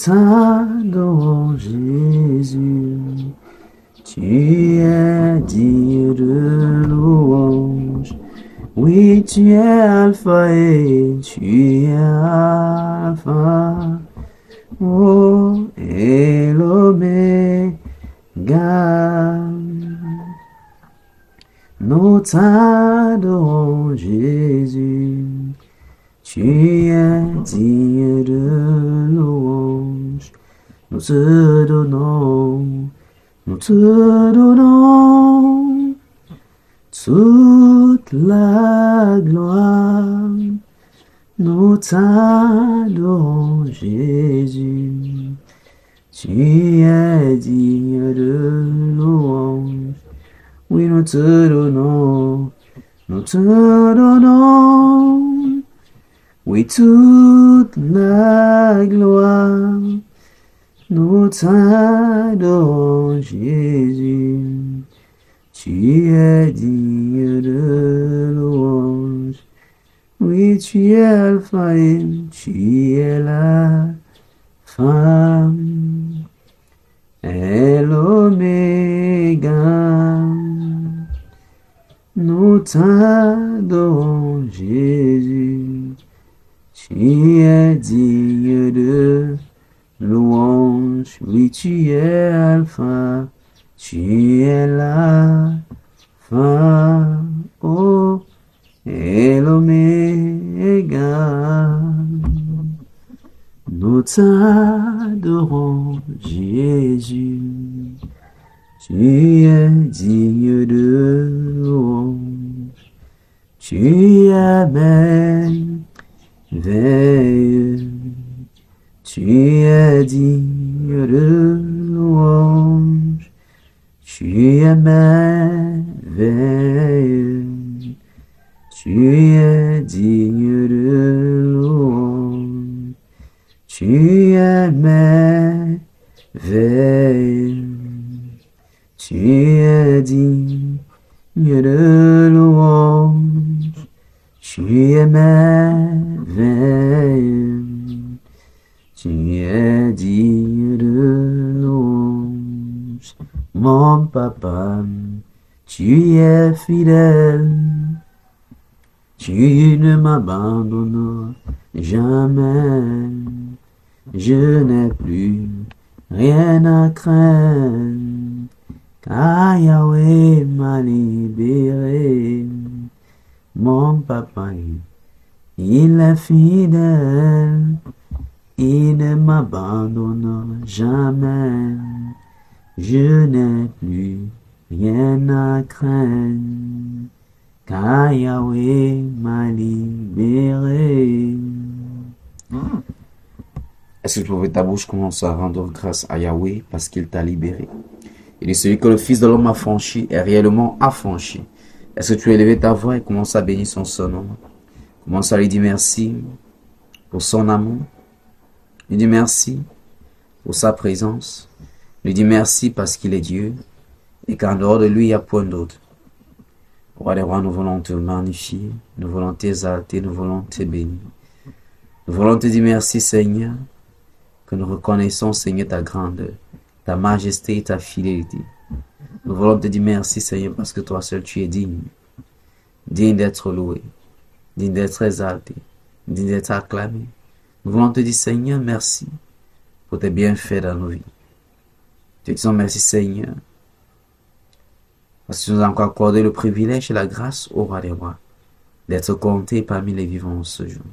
t'adorons, Jésus. Tu es digne de louange. Oui, tu es Alpha et tu es Alpha. Oh, et l'Oméga. Nous t'adorons, Jésus. Tu es digne de louange. Nous te donnons toute la gloire. Nous t'adorons, Jésus. Tu es digne de louange. Oui, nous te donnons, oui, toute la gloire. Nous t'adorons, Jésus. Tu es digne de louange. Oui, tu es Alpha et tu es la fin et l'Oméga. Nous t'adorons, Jésus. Tu es digne de louange. Oui, tu es Alpha, tu es la fin, oh, et l'Oméga. Nous t'adorons, Jésus. Tu es digne de louange. Tu es merveilleux. Tu es digne de louange. Tu es merveilleux. Tu es digne de louange. Tu es merveilleux. Tu es digne de louange. Tu es merveilleux. Tu es digne de louange. Mon papa, tu es fidèle. Tu ne m'abandonnes jamais. Je n'ai plus rien à craindre, car Yahweh m'a libéré. Mon papa, il est fidèle. Il ne m'abandonne jamais. Je n'ai plus rien à craindre, car Yahweh m'a libéré. Est-ce que tu ouvrir ta bouche, commence à rendre grâce à Yahweh parce qu'il t'a libéré? Il est celui que le Fils de l'homme a franchi est réellement affranchi. Est-ce que tu as élevé ta voix et commence à bénir son nom? Commence à lui dire merci pour son amour. Lui dis merci pour sa présence. Lui dis merci parce qu'il est Dieu et qu'en dehors de lui, il n'y a point d'autre. Roi des rois, nous voulons te magnifier, nous voulons t'exalter, nous voulons te bénir. Nous voulons te dire merci, Seigneur, que nous reconnaissons, Seigneur, ta grandeur, ta majesté et ta fidélité. Nous voulons te dire merci, Seigneur, parce que toi seul, tu es digne. Digne d'être loué, digne d'être exalté, digne d'être acclamé. Nous voulons te dire, Seigneur, merci pour tes bienfaits dans nos vies. Te disons merci, Seigneur, parce que tu nous as encore accordé le privilège et la grâce au roi des rois d'être compté parmi les vivants ce jour.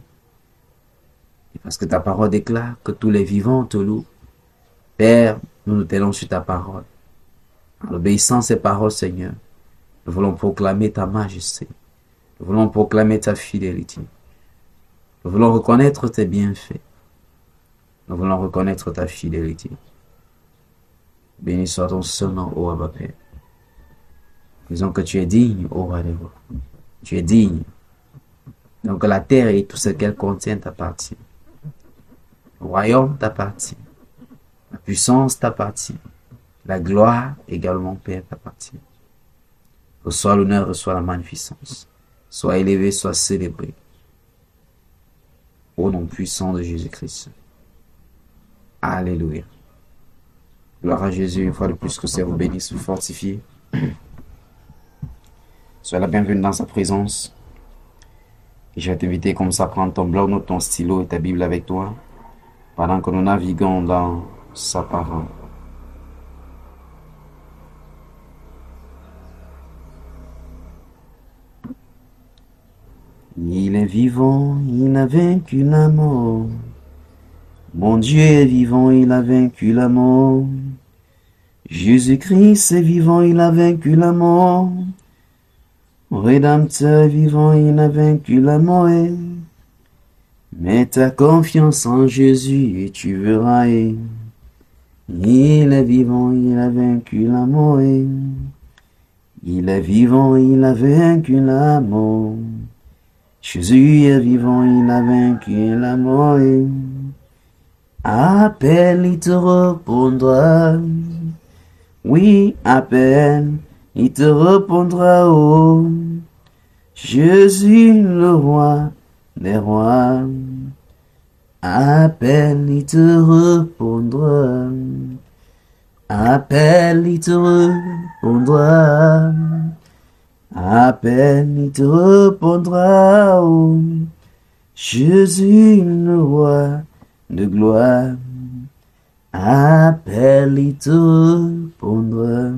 Et parce que ta parole déclare que tous les vivants te louent, Père, nous nous tenons sur ta parole. En obéissant à ces paroles, Seigneur, nous voulons proclamer ta majesté. Nous voulons proclamer ta fidélité. Nous voulons reconnaître tes bienfaits. Nous voulons reconnaître ta fidélité. Béni soit ton nom, ô Abba Père. Disons que tu es digne, ô roi des rois. Tu es digne. Donc la terre et tout ce qu'elle contient t'appartient. Le royaume t'appartient. La puissance t'appartient. La gloire également, Père, t'appartient. Reçois l'honneur, reçois la magnificence. Sois élevé, sois célébré. Au nom puissant de Jésus-Christ. Alléluia. Gloire à Jésus, une fois de plus, que c'est vous bénisse, vous fortifie. Sois la bienvenue dans sa présence. Et je vais t'inviter comme ça à prendre ton bloc, ton stylo et ta Bible avec toi pendant que nous naviguons dans sa parole. Il est vivant, il a vaincu la mort. Mon Dieu est vivant, il a vaincu la mort. Jésus-Christ est vivant, il a vaincu la mort. Rédempteur vivant, il a vaincu la mort. Mets ta confiance en Jésus et tu verras. Il est vivant, il a vaincu la mort. Il est vivant, il a vaincu la mort. Jésus est vivant, il a vaincu la mort. Appelle, il te répondra. Oui, appelle, il te répondra. Oh, Jésus le roi des rois. Appelle, il te répondra. Appelle, il te répondra. Appelle, il te répondra. Oh, Jésus le roi de gloire. Appelle, il te répondra.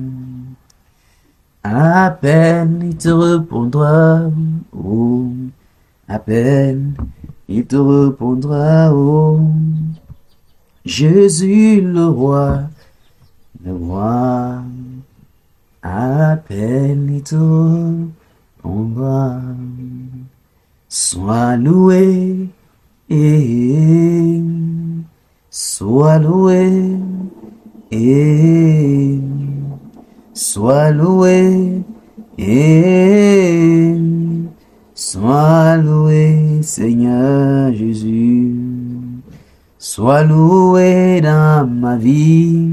Appelle, il te répondra. Oh, appelle, il te répondra. Oh, Jésus le roi. Appelle, il te répondra. Sois loué, sois loué, sois loué, sois loué, Seigneur Jésus. Sois loué dans ma vie,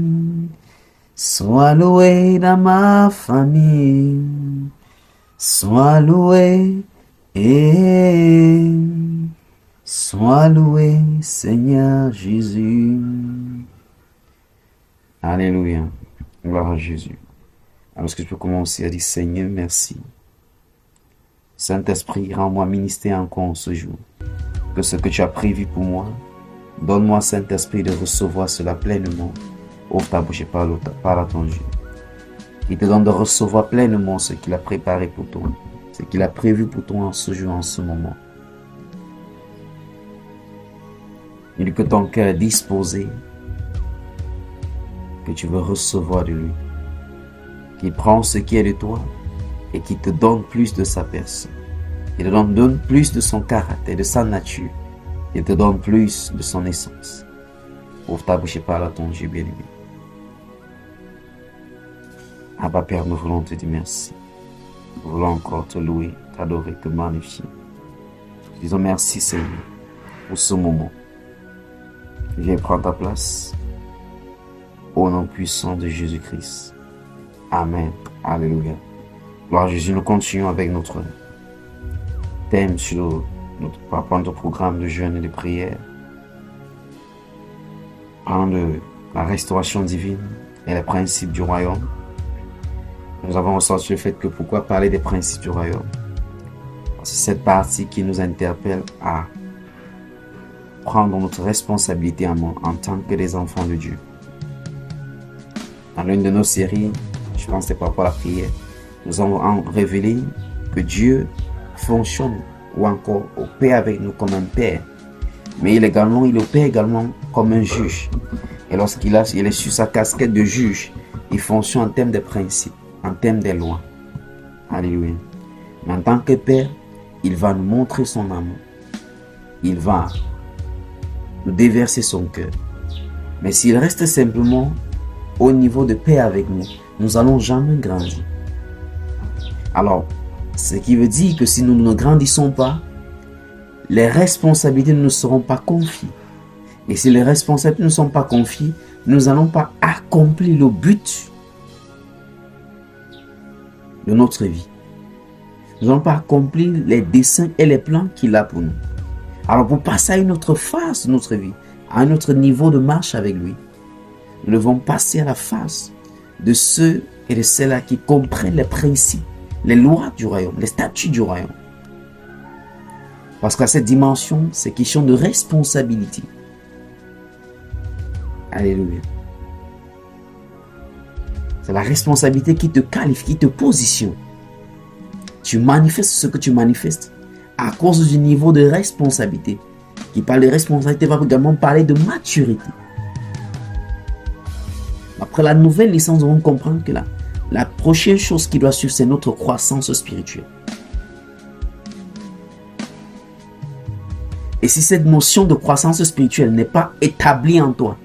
sois loué dans ma famille, sois loué, sois loué, Seigneur Jésus. Alléluia. Gloire à Jésus. Alors, est-ce que je peux commencer à dire, Seigneur, merci. Saint-Esprit, rends-moi ministère encore ce jour. Que ce que tu as prévu pour moi, donne-moi, Saint-Esprit, de recevoir cela pleinement. Ouvre ta bouche et parle à ton Dieu. Il te donne de recevoir pleinement ce qu'il a préparé pour toi, ce qu'il a prévu pour toi en ce jour, en ce moment. Il dit que ton cœur est disposé, que tu veux recevoir de lui, qu'il prend ce qui est de toi et qu'il te donne plus de sa personne. Il te donne plus de son caractère, de sa nature. Il te donne plus de son essence. Ouvre ta bouche et parle à ton Dieu bien-aimé. Abba Père, nous voulons te dire merci. Nous voulons encore te louer, t'adorer, te magnifier. Disons merci Seigneur pour ce moment. Viens prendre ta place. Au nom puissant de Jésus-Christ. Amen. Alléluia. Gloire à Jésus, nous continuons avec notre thème sur notre programme de jeûne et de prière. Parlant de la restauration divine et les principes du royaume. Nous avons ressenti le fait que pourquoi parler des principes du royaume? C'est cette partie qui nous interpelle à prendre notre responsabilité en tant que des enfants de Dieu. Dans l'une de nos séries, je pense que c'est par rapport à la prière, nous avons révélé que Dieu fonctionne ou encore opère avec nous comme un père. Mais il opère également comme un juge. Et lorsqu'il est sur sa casquette de juge, il fonctionne en termes de principes, en termes de lois. Alléluia. Mais en tant que père, il va nous montrer son amour. Il va nous déverser son cœur. Mais s'il reste simplement au niveau de paix avec nous, nous n'allons jamais grandir. Alors, ce qui veut dire que si nous ne grandissons pas, les responsabilités ne nous seront pas confiées. Et si les responsabilités ne sont pas confiées, nous n'allons pas accomplir le but de notre vie. Nous n'allons pas accomplir les desseins et les plans qu'il a pour nous. Alors pour passer à une autre phase de notre vie, à un autre niveau de marche avec lui. Nous devons passer à la face de ceux et de celles-là qui comprennent les principes, les lois du royaume, les statuts du royaume. Parce qu'à cette dimension, c'est question de responsabilité. Alléluia. C'est la responsabilité qui te qualifie, qui te positionne. Tu manifestes ce que tu manifestes à cause du niveau de responsabilité. Qui parle de responsabilité va également parler de maturité. Après la nouvelle licence, nous devons comprendre que la prochaine chose qui doit suivre, c'est notre croissance spirituelle. Et si cette notion de croissance spirituelle n'est pas établie en toi,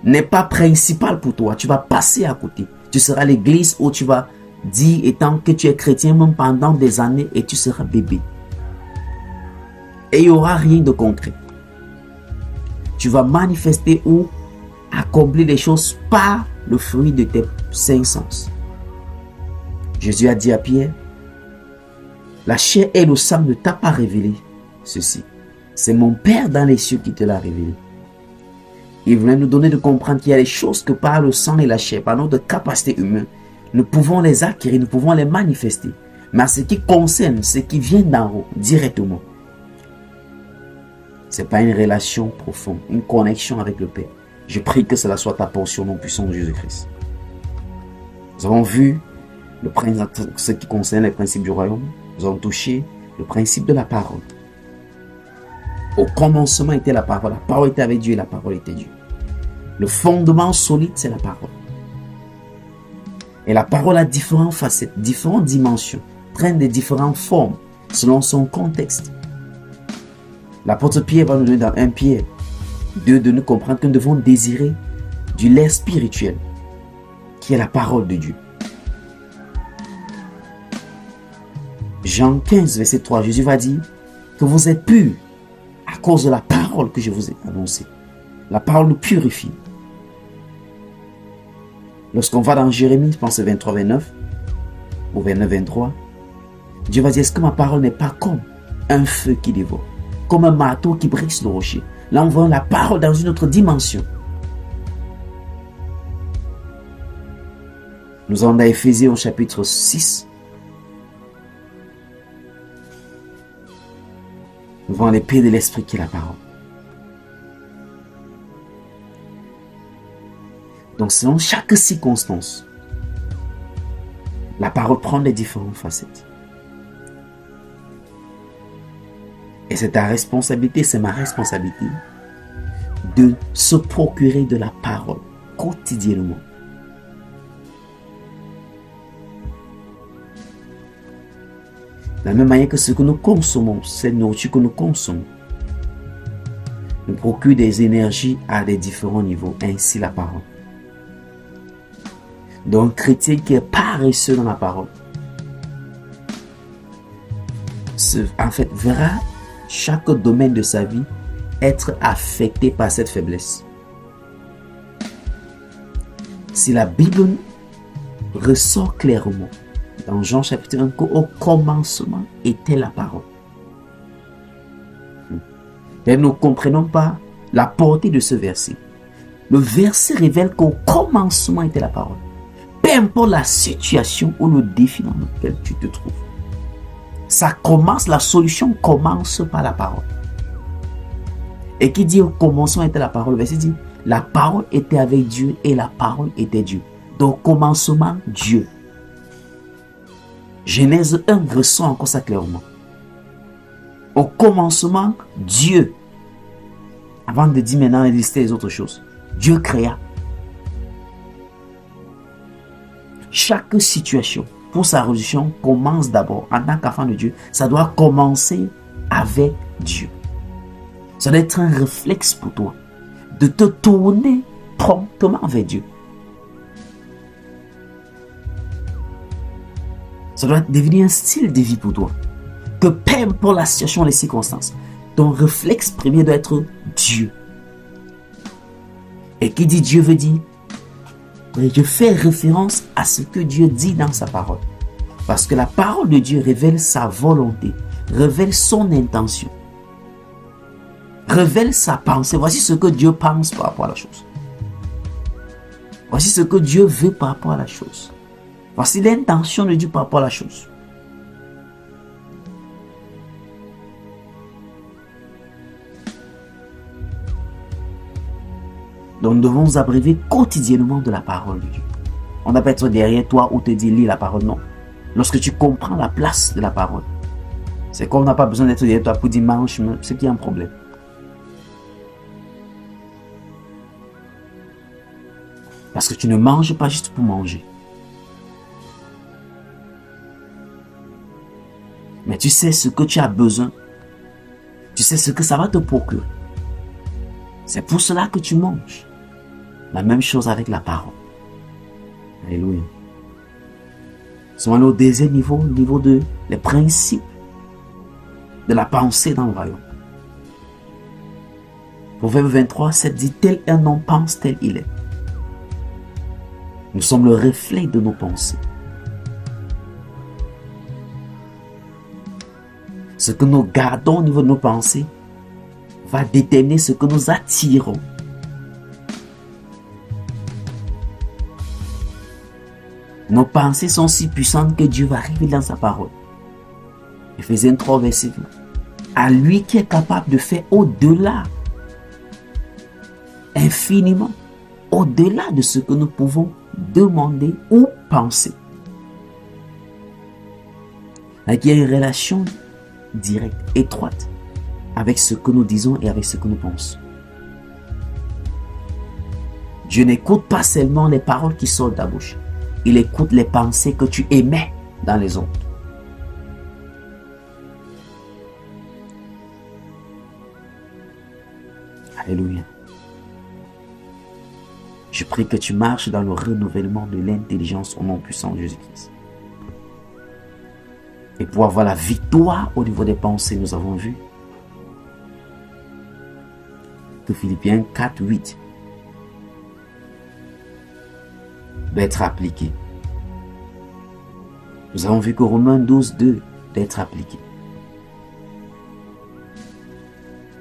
n'est pas principale pour toi, tu vas passer à côté. Tu seras à l'église où tu vas dire, étant que tu es chrétien même pendant des années, et tu seras bébé. Et il n'y aura rien de concret. Tu vas manifester ou accomplir les choses par le fruit de tes 5 sens. Jésus a dit à Pierre, la chair et le sang ne t'a pas révélé ceci. C'est mon Père dans les cieux qui te l'a révélé. Il voulait nous donner de comprendre qu'il y a des choses que par le sang et la chair, par notre capacité humaine, nous pouvons les acquérir, nous pouvons les manifester. Mais à ce qui concerne, ce qui vient d'en haut, directement, ce n'est pas une relation profonde, une connexion avec le Père. Je prie que cela soit ta portion au nom puissant de Jésus-Christ. Nous avons vu ce qui concerne les principes du royaume. Nous avons touché le principe de la parole. Au commencement était la parole était avec Dieu et la parole était Dieu. Le fondement solide, c'est la parole. Et la parole a différentes facettes, différentes dimensions, prennent des différentes formes selon son contexte. L'apôtre Pierre va nous donner dans 1 Pierre 2 de nous comprendre que nous devons désirer du lait spirituel, qui est la parole de Dieu. Jean 15, verset 3, Jésus va dire que vous êtes purs à cause de la parole que je vous ai annoncée. La parole nous purifie. Lorsqu'on va dans Jérémie, je pense 23, 29 ou 29, 23, Dieu va dire, est-ce que ma parole n'est pas comme un feu qui dévore, comme un marteau qui brise le rocher? Là, on voit la parole dans une autre dimension. Nous allons dans Éphésiens au chapitre 6. Nous voyons l'épée de l'esprit qui est la parole. Donc, selon chaque circonstance, la parole prend les différentes facettes. Et c'est ta responsabilité, c'est ma responsabilité de se procurer de la parole quotidiennement. De la même manière que ce que nous consommons, cette nourriture que nous consommons, nous procure des énergies à des différents niveaux, ainsi la parole. Donc, un chrétien qui est paresseux dans la parole, en fait, verra chaque domaine de sa vie être affecté par cette faiblesse. Si la Bible ressort clairement dans Jean chapitre 1 qu'au commencement était la parole. Et nous ne comprenons pas la portée de ce verset. Le verset révèle qu'au commencement était la parole. Peu importe la situation ou le défi dans lequel tu te trouves. Ça commence, la solution commence par la parole. Et qui dit au commencement était la parole, le verset dit, la parole était avec Dieu et la parole était Dieu. Donc au commencement, Dieu. Genèse 1 ressent encore ça clairement. Au commencement, Dieu. Avant de dire maintenant de lister les autres choses. Dieu créa. Chaque situation pour sa résolution commence d'abord. En tant qu'enfant de Dieu, ça doit commencer avec Dieu. Ça doit être un réflexe pour toi de te tourner promptement vers Dieu. Ça doit devenir un style de vie pour toi. Que peu importe la situation, les circonstances, ton réflexe premier doit être Dieu. Et qui dit Dieu veut dire, je fais référence à ce que Dieu dit dans sa parole. Parce que la parole de Dieu révèle sa volonté, révèle son intention, révèle sa pensée. Voici ce que Dieu pense par rapport à la chose. Voici ce que Dieu veut par rapport à la chose. Voici l'intention de Dieu par rapport à la chose. Donc nous devons nous abreuver quotidiennement de la parole de Dieu. On n'a pas être derrière toi ou te dire lis la parole, non. Lorsque tu comprends la place de la parole, c'est qu'on n'a pas besoin d'être derrière toi pour dire mange, c'est qu'il y a un problème. Parce que tu ne manges pas juste pour manger. Mais tu sais ce que tu as besoin. Tu sais ce que ça va te procurer. C'est pour cela que tu manges. La même chose avec la parole. Alléluia. Nous sommes allés au deuxième niveau, le niveau de les principes de la pensée dans le royaume. Proverbe 23, 7 dit, tel un homme pense, tel il est. Nous sommes le reflet de nos pensées. Ce que nous gardons au niveau de nos pensées va déterminer ce que nous attirons. Nos pensées sont si puissantes que Dieu va révéler dans sa parole. Éphésiens 3, verset 20. À lui qui est capable de faire au-delà, infiniment, au-delà de ce que nous pouvons demander ou penser. Il y a une relation directe, étroite, avec ce que nous disons et avec ce que nous pensons. Dieu n'écoute pas seulement les paroles qui sortent de ta bouche. Il écoute les pensées que tu émets dans les autres. Alléluia. Je prie que tu marches dans le renouvellement de l'intelligence au nom puissant de Jésus-Christ. Et pour avoir la victoire au niveau des pensées, nous avons vu que Philippiens 4, 8 doit être appliqué. Nous avons vu que Romains 12, 2 doit être appliqué.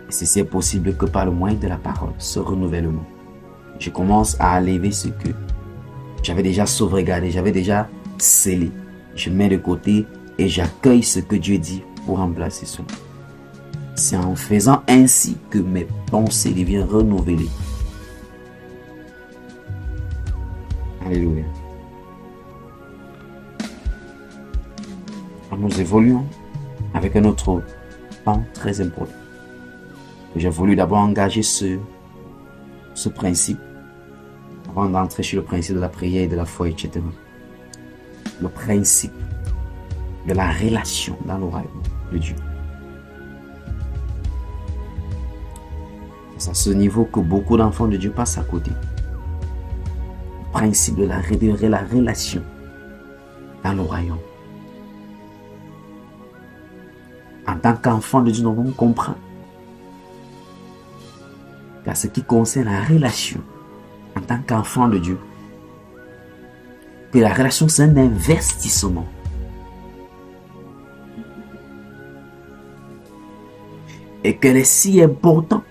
Et ceci est possible que par le moyen de la parole, ce renouvellement. Je commence à enlever ce que j'avais déjà sauvegardé, j'avais déjà scellé. Je mets de côté et j'accueille ce que Dieu dit pour remplacer cela. C'est en faisant ainsi que mes pensées deviennent renouvelées. Alléluia. Nous évoluons avec un autre pan très important. J'ai voulu d'abord engager ce principe avant d'entrer sur le principe de la prière et de la foi, etc. Le principe de la relation dans le royaume de Dieu. C'est à ce niveau que beaucoup d'enfants de Dieu passent à côté. Le principe de la relation dans le royaume. En tant qu'enfant de Dieu, nous devons comprendre qu'à ce qui concerne la relation, en tant qu'enfant de Dieu, que la relation c'est un investissement. Et qu'elle est si importante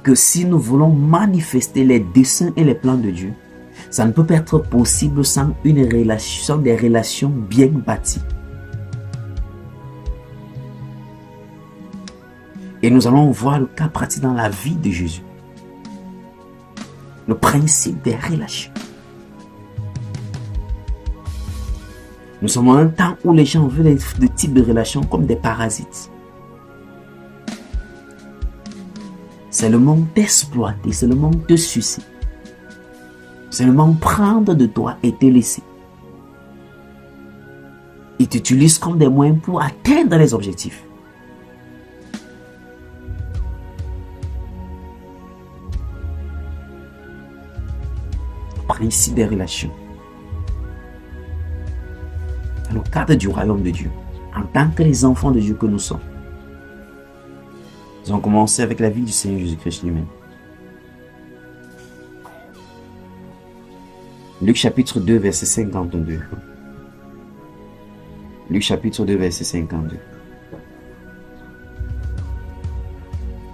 que si nous voulons manifester les desseins et les plans de Dieu, ça ne peut pas être possible sans une relation, sans des relations bien bâties. Et nous allons voir le cas pratique dans la vie de Jésus. Le principe des relations. Nous sommes en un temps où les gens veulent le type de relations comme des parasites. C'est le monde d'exploiter, c'est le monde de sucer. C'est le monde prendre de toi et te laisser. Ils t'utilisent comme des moyens pour atteindre les objectifs. Principe des relations. Dans le cadre du royaume de Dieu, en tant que les enfants de Dieu que nous sommes, nous avons commencé avec la vie du Seigneur Jésus-Christ lui-même. Luc chapitre 2, verset 52. Luc chapitre 2, verset 52.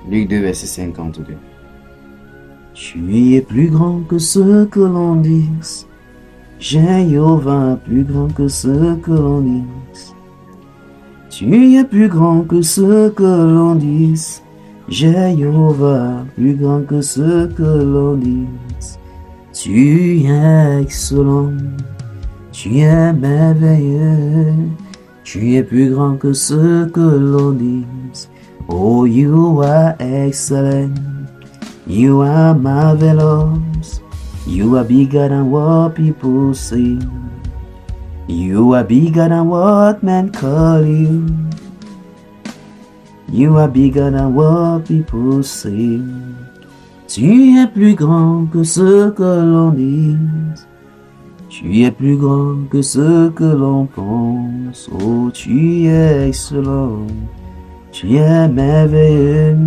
Luc 2, verset 52. Tu es plus grand que ce que l'on dise. Jéhovah plus grand que ce que l'on dise. Tu es plus grand que ce que l'on dise. Jéhovah plus grand que ce que l'on dise. Tu es excellent. Tu es merveilleux. Tu es plus grand que ce que l'on dise. Oh, you are excellent. You are marvelous. You are bigger than what people say. You are bigger than what men call you. You are bigger than what people say. Tu es plus grand que ce que l'on dit. Tu es plus grand que ce que l'on pense. Oh, tu es excellent. Tu es merveilleux.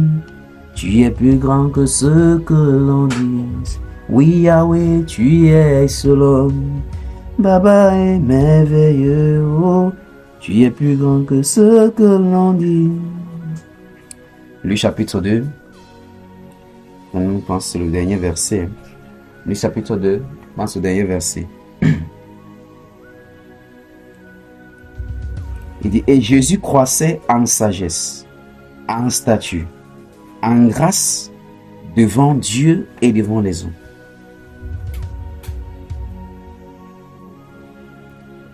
Tu es plus grand que ce que l'on dit. Oui, Yahweh, tu es excellent. Baba est merveilleux. Oh, tu es plus grand que ce que l'on dit. Luc chapitre 2. On pense le dernier verset. Luc chapitre 2, on pense au dernier verset. Il dit, et Jésus croissait en sagesse, en statut, en grâce devant Dieu et devant les hommes.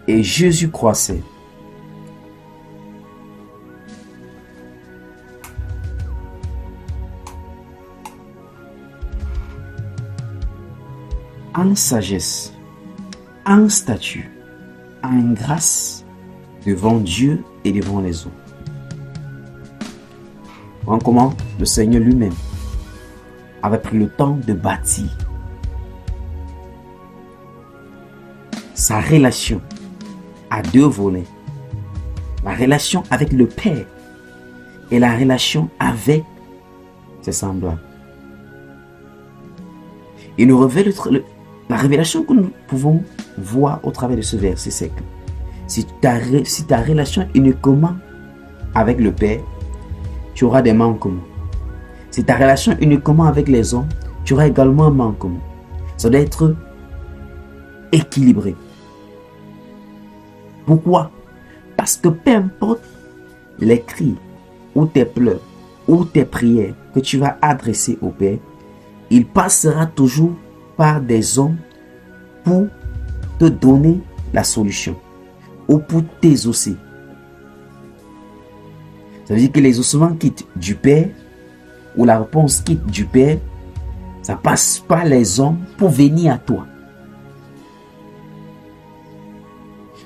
Et Jésus croissait. En sagesse, en statut, en grâce devant Dieu et devant les hommes. Voyons comment le Seigneur lui-même avait pris le temps de bâtir sa relation à deux volets. La relation avec le Père et la relation avec ses semblables. Il nous révèle la révélation que nous pouvons voir au travers de ce verset, c'est que si ta relation est uniquement avec le Père, tu auras des manquements. Si ta relation est uniquement avec les hommes, tu auras également un manquement. Ça doit être équilibré. Pourquoi? Parce que peu importe les cris ou tes pleurs ou tes prières que tu vas adresser au Père, il passera toujours par des hommes pour te donner la solution ou pour t'exaucer. Ça veut dire que l'exaucement quitte du Père ou la réponse quitte du Père, ça passe par les hommes pour venir à toi.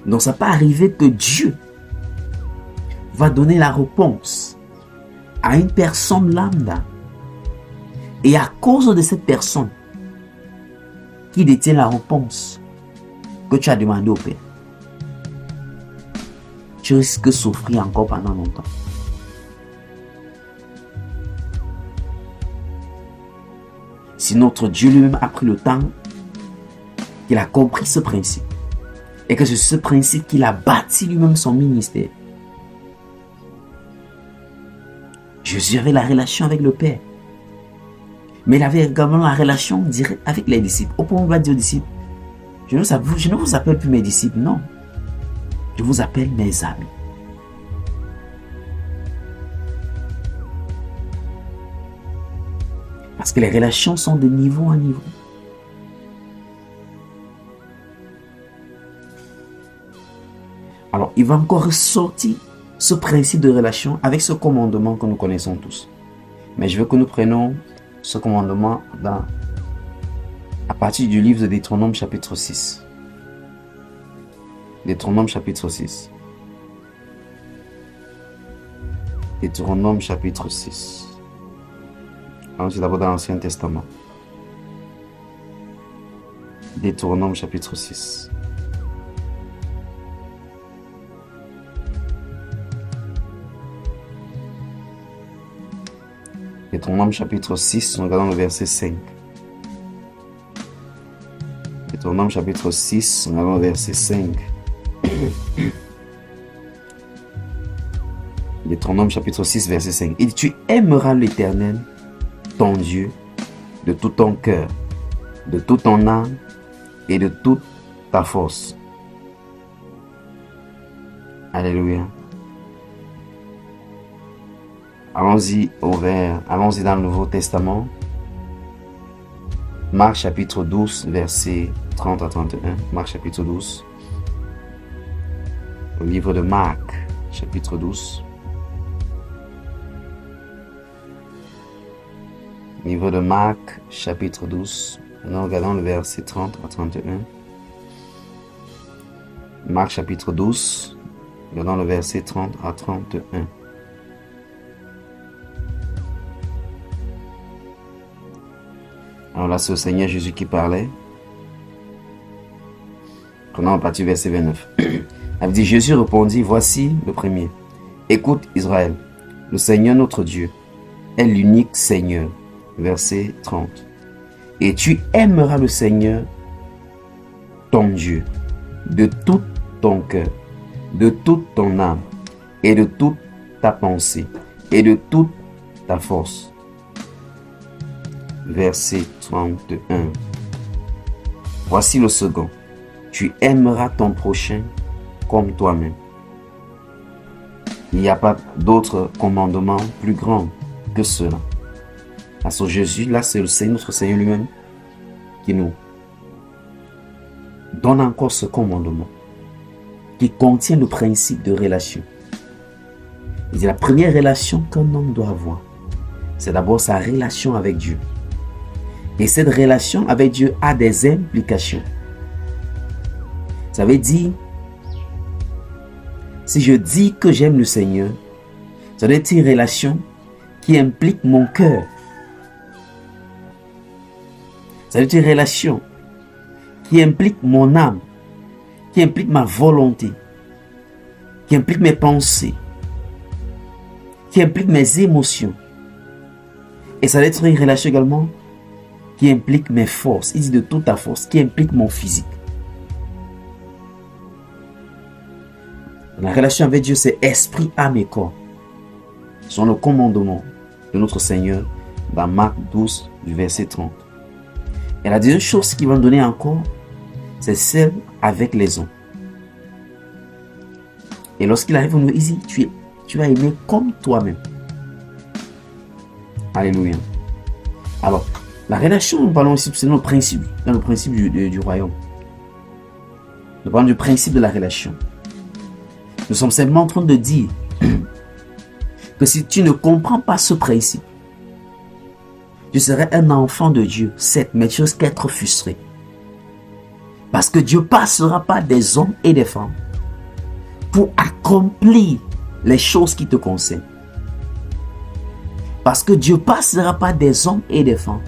Donc ça peut arriver que Dieu va donner la réponse à une personne lambda. Et à cause de cette personne qui détient la réponse que tu as demandé au Père, tu risques de souffrir encore pendant longtemps. Si notre Dieu lui-même a pris le temps, qu'il a compris ce principe, et que c'est ce principe qu'il a bâti lui-même son ministère. Jésus avait la relation avec le Père. Mais il avait également la relation directe avec les disciples. Au point où on va dire aux disciples, je ne vous appelle plus mes disciples, non. Je vous appelle mes amis. Parce que les relations sont de niveau en niveau. Alors, il va encore ressortir ce principe de relation avec ce commandement que nous connaissons tous. Mais je veux que nous prenions ce commandement à partir du livre de Deutéronome chapitre 6. Deutéronome chapitre 6. Deutéronome chapitre 6. Allons d'abord dans l'Ancien Testament. Deutéronome chapitre 6. Deutéronome chapitre 6, regardons le verset 5. Deutéronome chapitre 6, regardons le verset 5. Deutéronome chapitre 6, verset 5. Il dit, tu aimeras l'Éternel, ton Dieu, de tout ton cœur, de toute ton âme et de toute ta force. Alléluia. Allons-y dans le Nouveau Testament. Marc chapitre 12, verset 30 à 31. Marc chapitre 12. Le livre de Marc, chapitre 12. Livre de Marc, chapitre 12. Nous regardons le verset 30 à 31. Marc, chapitre 12. Regardons le verset 30 à 31. Alors là, c'est le Seigneur Jésus qui parlait. Prenons à partir du verset 29. Il dit, Jésus répondit, voici le premier. Écoute Israël, le Seigneur notre Dieu est l'unique Seigneur. Verset 30. Et tu aimeras le Seigneur, ton Dieu, de tout ton cœur, de toute ton âme, et de toute ta pensée, et de toute ta force. Verset 31. Voici le second. Tu aimeras ton prochain comme toi-même. Il n'y a pas d'autre commandement plus grand que cela. Parce que Jésus, là, c'est le Seigneur, notre Seigneur lui-même, qui nous donne encore ce commandement, qui contient le principe de relation. Il dit la première relation qu'un homme doit avoir, c'est d'abord sa relation avec Dieu. Et cette relation avec Dieu a des implications. Ça veut dire, si je dis que j'aime le Seigneur, ça doit être une relation qui implique mon cœur. Ça doit être une relation qui implique mon âme, qui implique ma volonté, qui implique mes pensées, qui implique mes émotions. Et ça doit être une relation également qui implique mes forces. Il dit de toute ta force, qui implique mon physique. La relation avec Dieu, c'est esprit, âme et corps. Ce sont le commandement de notre Seigneur dans Marc 12, du verset 30. Et la deuxième chose qu'il va nous donner encore, c'est celle avec les hommes. Et lorsqu'il arrive, il dit, tu vas aimer comme toi-même. Alléluia. Alors, la relation, nous parlons ici, c'est notre principe, dans le principe du royaume. Nous parlons du principe de la relation. Nous sommes simplement en train de dire que si tu ne comprends pas ce principe, tu serais un enfant de Dieu, certes, mais tu risques d'être frustré. Parce que Dieu passera par des hommes et des femmes pour accomplir les choses qui te concernent. Parce que Dieu passera par des hommes et des femmes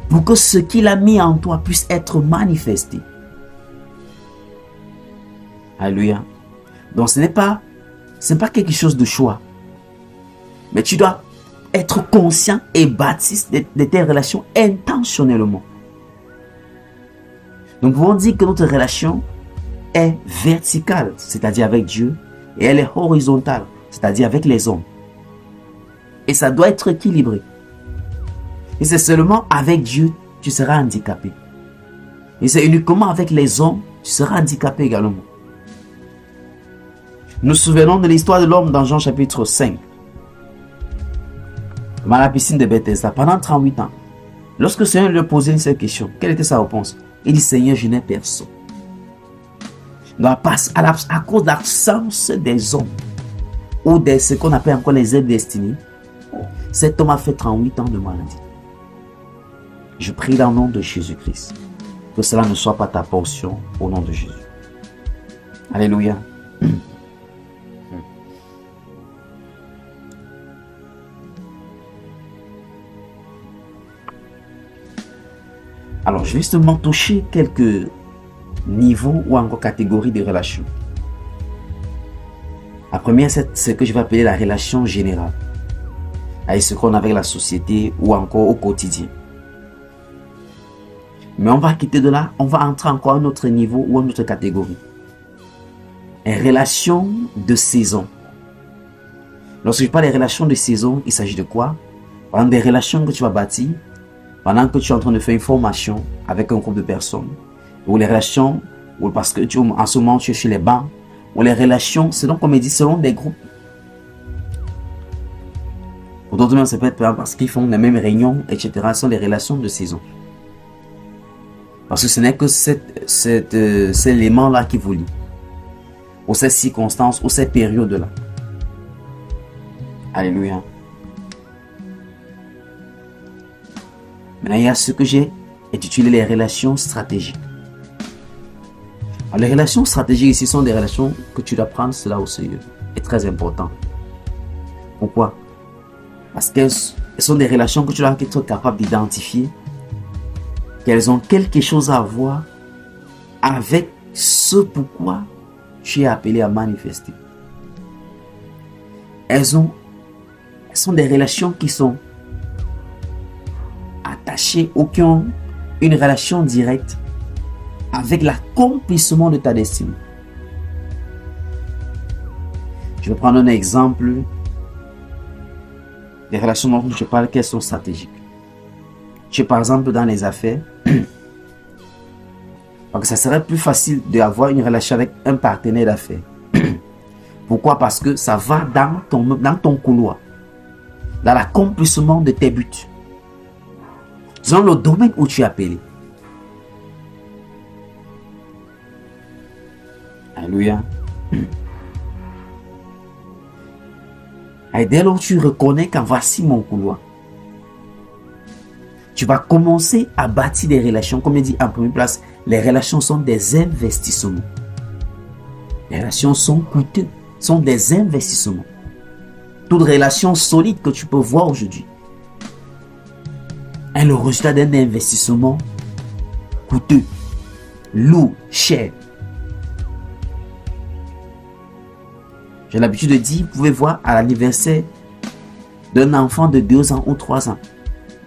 pour que ce qu'il a mis en toi puisse être manifesté. Alléluia. Donc ce n'est pas quelque chose de choix. Mais tu dois être conscient et bâtir de tes relations intentionnellement. Nous pouvons dire que notre relation est verticale, c'est-à-dire avec Dieu, et elle est horizontale, c'est-à-dire avec les hommes. Et ça doit être équilibré. Et c'est seulement avec Dieu tu seras handicapé. Et c'est uniquement avec les hommes tu seras handicapé également. Nous nous souvenons de l'histoire de l'homme dans Jean chapitre 5. Dans la piscine de Bethesda, pendant 38 ans. Lorsque le Seigneur lui posait une seule question, quelle était sa réponse? Il dit, Seigneur, je n'ai personne. Donc, à cause de l'absence des hommes, ou de ce qu'on appelle encore les aides destinées, cet homme a fait 38 ans de maladie. Je prie dans le nom de Jésus-Christ, que cela ne soit pas ta portion au nom de Jésus. Alléluia. Alors, je vais justement toucher quelques niveaux ou encore catégories de relations. La première, c'est ce que je vais appeler la relation générale. Avec ce qu'on a avec la société ou encore au quotidien. Mais on va quitter de là, on va entrer encore à un autre niveau ou à une autre catégorie. Une relation de saison. Lorsque je parle des relations de saison, il s'agit de quoi? Par exemple, des relations que tu vas bâtir pendant que tu es en train de faire une formation avec un groupe de personnes, ou les relations, ou parce que en ce moment tu es sur les bancs, ou les relations, c'est donc comme il dit, selon des groupes. Pour d'autres, ça peut être parce qu'ils font les mêmes réunions, etc. Ce sont des relations de saison. Parce que ce n'est que cet élément-là qui vous lie, ou ces circonstances, ou ces périodes-là. Alléluia. Maintenant, il y a ce que j'ai intitulé les relations stratégiques. Alors, les relations stratégiques ici sont des relations que tu dois prendre cela au sérieux. C'est très important. Pourquoi? Parce qu'elles sont des relations que tu dois être capable d'identifier, qu'elles ont quelque chose à voir avec ce pourquoi tu es appelé à manifester. Elles sont des relations qui sont attachées ou qui ont une relation directe avec l'accomplissement de ta destinée. Je vais prendre un exemple des relations dont je parle qu'elles sont stratégiques. Tu es par exemple dans les affaires, donc ça serait plus facile d'avoir une relation avec un partenaire d'affaires. Pourquoi? Parce que ça va dans ton couloir, dans l'accomplissement de tes buts, dans le domaine où tu es appelé. Alléluia. Et dès lors tu reconnais qu'en voici mon couloir, tu vas commencer à bâtir des relations. Comme il dit en première place, les relations sont des investissements. Les relations sont coûteuses, sont des investissements. Toute relation solide que tu peux voir aujourd'hui est le résultat d'un investissement coûteux, lourd, cher. J'ai l'habitude de dire, vous pouvez voir à l'anniversaire d'un enfant de 2 ans ou 3 ans,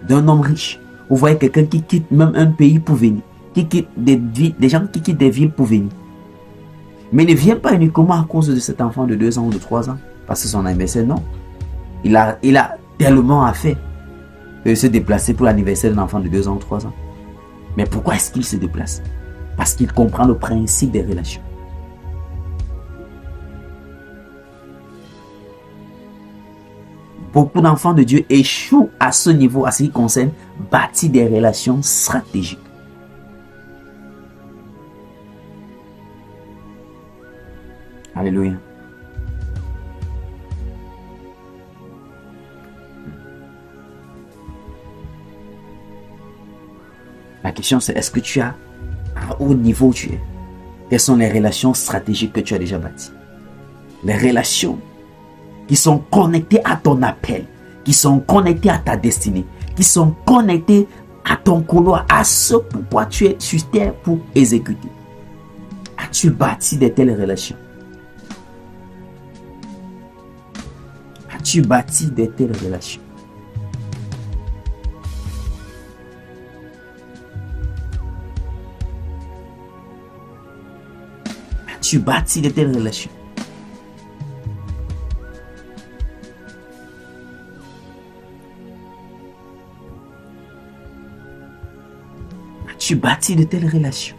d'un homme riche. Vous voyez quelqu'un qui quitte même un pays pour venir, qui quitte des gens qui quittent des villes pour venir. Mais il ne vient pas uniquement à cause de cet enfant de 2 ans ou de 3 ans, parce que son anniversaire, non. Il a tellement à faire de se déplacer pour l'anniversaire d'un enfant de 2 ans ou 3 ans. Mais pourquoi est-ce qu'il se déplace? Parce qu'il comprend le principe des relations. Beaucoup d'enfants de Dieu échouent à ce niveau, à ce qui concerne bâtir des relations stratégiques. Alléluia. La question c'est, est-ce que tu as, à haut niveau tu es? Quelles sont les relations stratégiques que tu as déjà bâties? Les relations qui sont connectés à ton appel, qui sont connectés à ta destinée, qui sont connectés à ton couloir, à ce pourquoi tu es sur terre pour exécuter. As-tu bâti de telles relations? As-tu bâti de telles relations? As-tu bâti de telles relations? Tu bâtis de telles relations.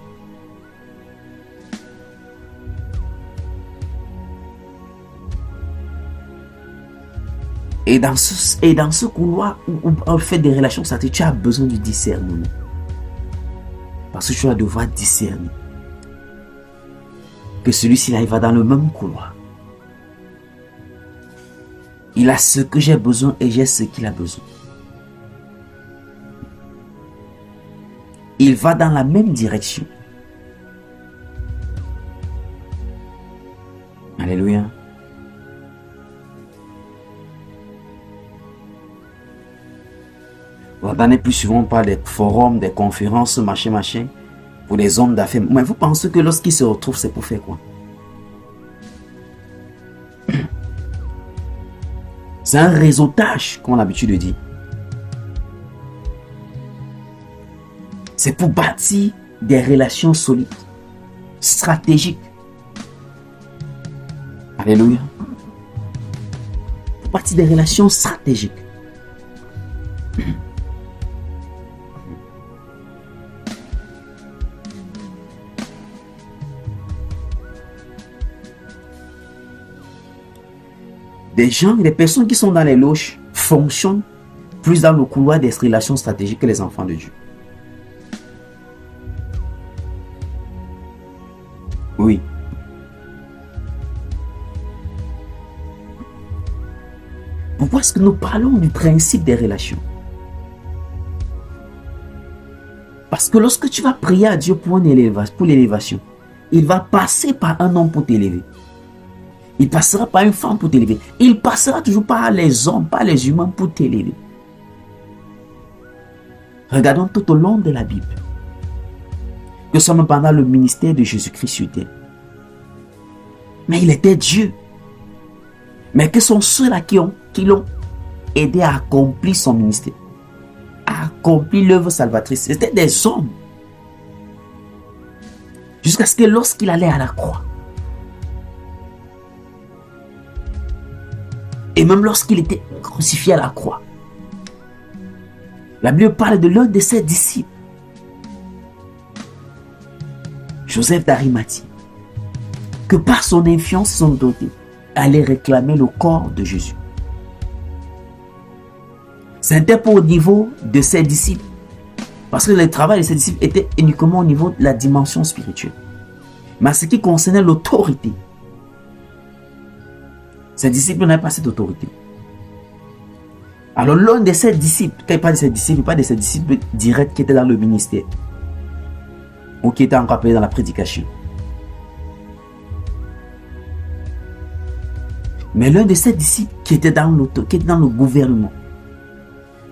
Et dans ce couloir où on fait des relations stratégiques, tu as besoin du discernement. Parce que tu vas devoir discerner que celui-ci là, il va dans le même couloir. Il a ce que j'ai besoin et j'ai ce qu'il a besoin. Il va dans la même direction. Alléluia. L'année plus souvent, on parle des forums, des conférences, machin, pour les hommes d'affaires. Mais vous pensez que lorsqu'ils se retrouvent, c'est pour faire quoi? C'est un réseautage, qu'on a l'habitude de dire. C'est pour bâtir des relations solides, stratégiques. Alléluia. Pour partie des relations stratégiques. Des gens, des personnes qui sont dans les loges fonctionnent plus dans le couloir des relations stratégiques que les enfants de Dieu. Oui. Pourquoi est-ce que nous parlons du principe des relations? Parce que lorsque tu vas prier à Dieu pour l'élévation, il va passer par un homme pour t'élever. Il passera par une femme pour t'élever. Il passera toujours par les hommes, par les humains pour t'élever. Regardons tout au long de la Bible. Que ce soit pendant le ministère de Jésus-Christ sur terre. Mais il était Dieu. Mais que sont ceux-là qui l'ont aidé à accomplir son ministère, à accomplir l'œuvre salvatrice? C'était des hommes. Jusqu'à ce que lorsqu'il allait à la croix, et même lorsqu'il était crucifié à la croix, la Bible parle de l'un de ses disciples, Joseph d'Arimathie, que par son influence, son autorité, allait réclamer le corps de Jésus. C'était pour au niveau de ses disciples, parce que le travail de ses disciples était uniquement au niveau de la dimension spirituelle. Mais en ce qui concernait l'autorité, ses disciples n'avaient pas cette autorité. Alors l'un de ses disciples, quand il parle de ses disciples, il parle de ses disciples directs qui étaient dans le ministère, ou qui étaient encore appelés dans la prédication. Mais l'un de ses disciples qui était dans le gouvernement,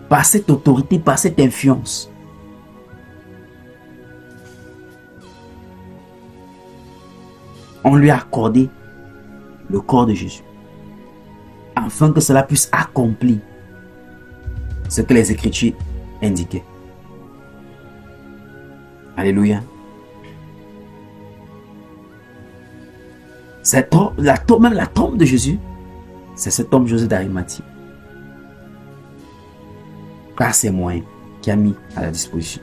par cette autorité, par cette influence, on lui a accordé le corps de Jésus, afin que cela puisse accomplir ce que les Écritures indiquaient. Alléluia. Même la tombe de Jésus, c'est cet homme Joseph d'Arimathie, par ses moyens, qui a mis à la disposition.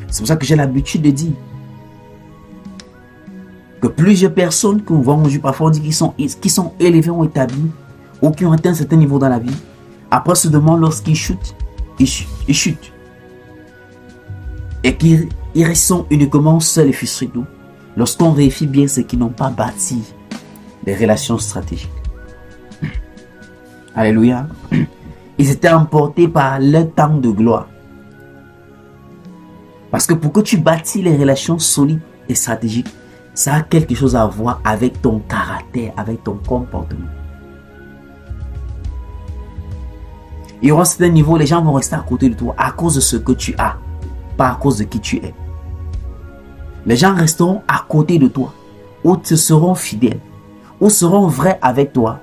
C'est pour ça que j'ai l'habitude de dire que plusieurs personnes qui vont aujourd'hui, parfois on dit qu'ils sont élevés, ont établi, ou qui ont atteint un certain niveau dans la vie, après se demandent lorsqu'ils chutent, ils chutent. Et qu'ils sont uniquement seuls et frustrés. Lorsqu'on vérifie bien ce qu'ils n'ont pas bâti des relations stratégiques. Alléluia. Ils étaient emportés par leur temps de gloire. Parce que pour que tu bâtis les relations solides et stratégiques, ça a quelque chose à voir avec ton caractère, avec ton comportement. Il y aura un certain niveau, les gens vont rester à côté de toi à cause de ce que tu as, pas à cause de qui tu es. Les gens resteront à côté de toi, ou te seront fidèles, ou seront vrais avec toi,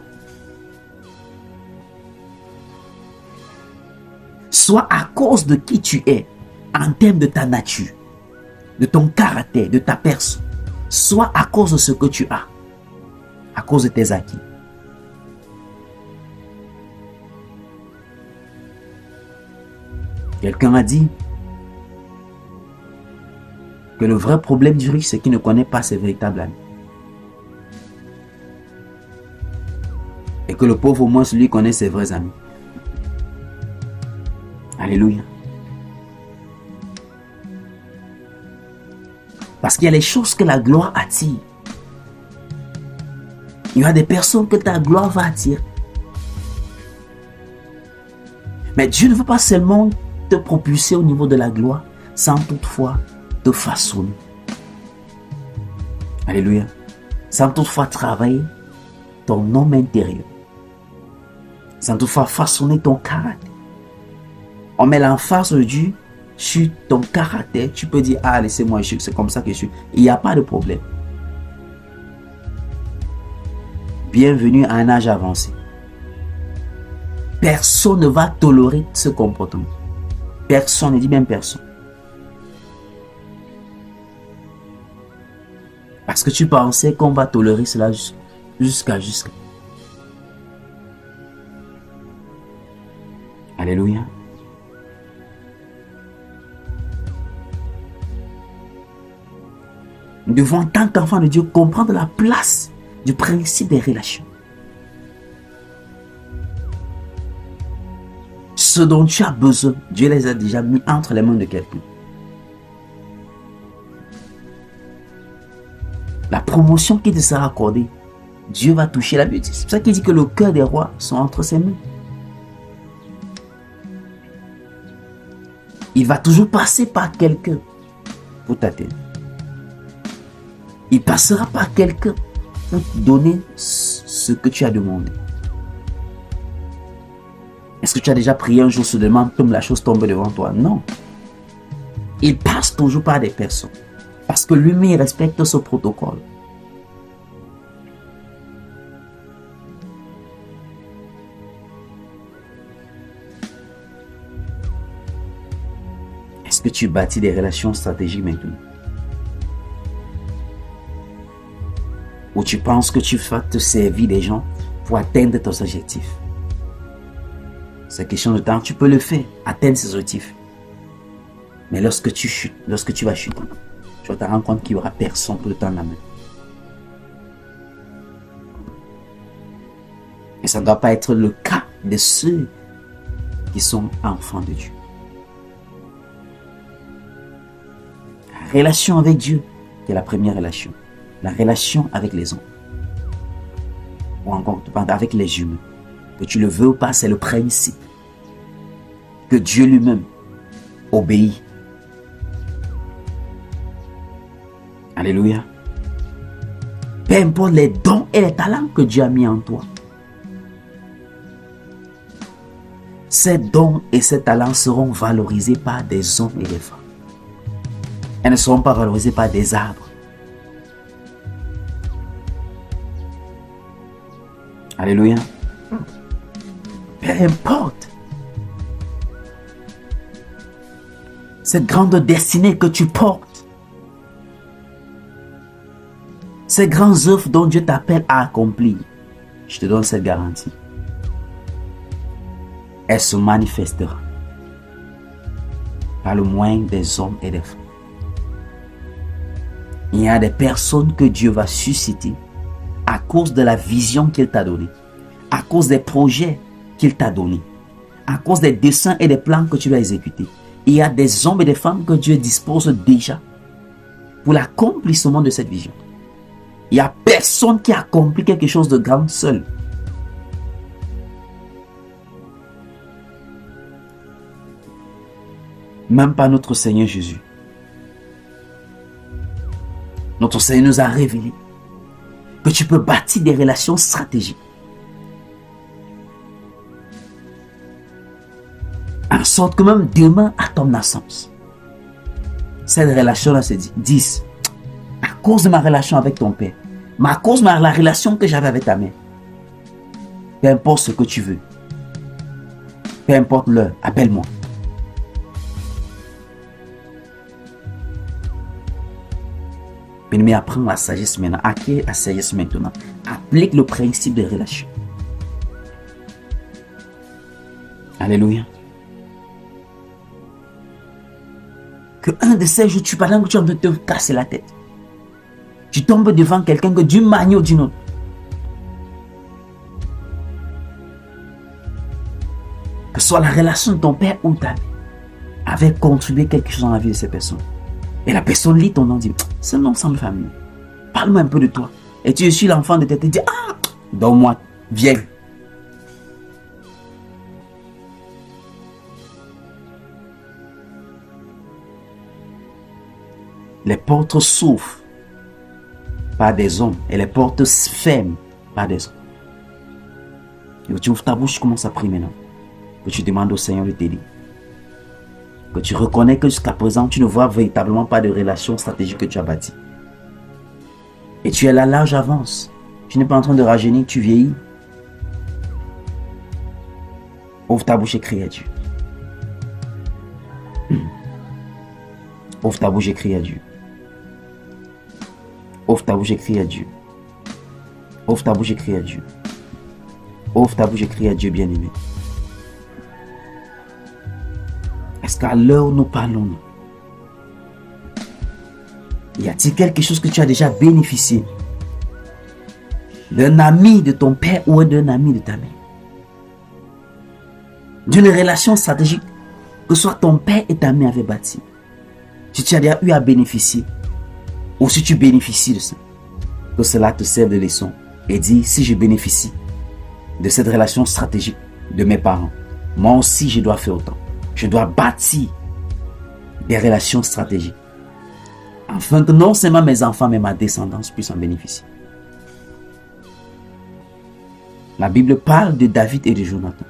soit à cause de qui tu es, en termes de ta nature, de ton caractère, de ta personne, soit à cause de ce que tu as, à cause de tes acquis. Quelqu'un a dit que le vrai problème du riche, c'est qu'il ne connaît pas ses véritables amis. Et que le pauvre, au moins, lui connaît ses vrais amis. Alléluia. Parce qu'il y a les choses que la gloire attire. Il y a des personnes que ta gloire va attirer. Mais Dieu ne veut pas seulement te propulser au niveau de la gloire, sans toutefois te façonner. Alléluia. Sans toutefois travailler ton homme intérieur. Sans toutefois façonner ton caractère. On met l'emphase de Dieu sur ton caractère. Tu peux dire, ah, laissez-moi, c'est comme ça que je suis. Il n'y a pas de problème. Bienvenue à un âge avancé. Personne ne va tolérer ce comportement. Personne, ne dit même personne. Parce que tu pensais qu'on va tolérer cela jusqu'à. Alléluia. Nous devons, en tant qu'enfants de Dieu, comprendre la place du principe des relations. Ce dont tu as besoin, Dieu les a déjà mis entre les mains de quelqu'un. La promotion qui te sera accordée, Dieu va toucher la beauté. C'est pour ça qu'il dit que le cœur des rois sont entre ses mains. Il va toujours passer par quelqu'un pour t'atteindre. Il passera par quelqu'un pour te donner ce que tu as demandé. Est-ce que tu as déjà prié un jour soudainement comme la chose tombe devant toi? Non. Il passe toujours par des personnes. Parce que lui-même, il respecte ce protocole. Est-ce que tu bâtis des relations stratégiques maintenant? Ou tu penses que tu vas te servir des gens pour atteindre tes objectifs? C'est question de temps, tu peux le faire, atteindre ces objectifs. Mais lorsque tu chutes, lorsque tu vas chuter, tu vas te rendre compte qu'il n'y aura personne pour te tendre la main. Et ça ne doit pas être le cas de ceux qui sont enfants de Dieu. La relation avec Dieu, qui est la première relation. La relation avec les hommes. Ou encore avec les humains. Que tu le veux ou pas, c'est le principe. Que Dieu lui-même obéit. Alléluia. Peu importe les dons et les talents que Dieu a mis en toi. Ces dons et ces talents seront valorisés par des hommes et des femmes. Elles ne seront pas valorisées par des arbres. Alléluia. Peu importe cette grande destinée que tu portes, ces grandes œuvres dont Dieu t'appelle à accomplir, je te donne cette garantie. Elle se manifestera par le moyen des hommes et des femmes. Il y a des personnes que Dieu va susciter à cause de la vision qu'il t'a donnée, à cause des projets qu'il t'a donnés, à cause des dessins et des plans que tu vas exécuter. Il y a des hommes et des femmes que Dieu dispose déjà pour l'accomplissement de cette vision. Il n'y a personne qui accomplit quelque chose de grand seul. Même pas notre Seigneur Jésus. Notre Seigneur nous a révélé que tu peux bâtir des relations stratégiques. En sorte que même demain, à ton naissance, cette relation-là se dit, à cause de ma relation avec ton père, mais à cause de la relation que j'avais avec ta mère, peu importe ce que tu veux, peu importe l'heure, appelle-moi. Bien-aimé, apprends la sagesse maintenant. Acquiert la sagesse maintenant. Applique le principe de relation. Alléluia. Que un de ces jours, pendant que tu es en train de te casser la tête, tu tombes devant quelqu'un que d'une manière ou d'une autre, que ce soit la relation de ton père ou ta mère, avait contribué quelque chose dans la vie de ces personnes. Et la personne lit ton nom, dit, c'est un nom semble familier. Parle-moi un peu de toi. Et tu suis l'enfant de tête et dis, ah, donne-moi, viens. Les portes s'ouvrent par des hommes et les portes se ferment par des hommes. Et tu ouvres ta bouche, tu commences à prier maintenant. Que tu demandes au Seigneur de t'aider. Que tu reconnais que jusqu'à présent, tu ne vois véritablement pas de relation stratégique que tu as bâtie. Et tu es là, l'âge avance. Tu n'es pas en train de rajeunir, tu vieillis. Ouvre ta bouche et crie à Dieu. Ouvre ta bouche et crie à Dieu. Ouvre Ouvre ta bouche et crie à Dieu. Ouvre ta bouche et crie à Dieu. Ouvre ta bouche et crie à Dieu, bien-aimé. Est-ce qu'à l'heure où nous parlons, y a-t-il quelque chose que tu as déjà bénéficié d'un ami de ton père ou d'un ami de ta mère? D'une relation stratégique que soit ton père et ta mère avaient bâti. Si tu as déjà eu à bénéficier, ou si tu bénéficies de ça, que cela te serve de leçon et dis, si je bénéficie de cette relation stratégique de mes parents, moi aussi je dois faire autant. Je dois bâtir des relations stratégiques afin que non seulement mes enfants mais ma descendance puissent en bénéficier. La Bible parle de David et de Jonathan.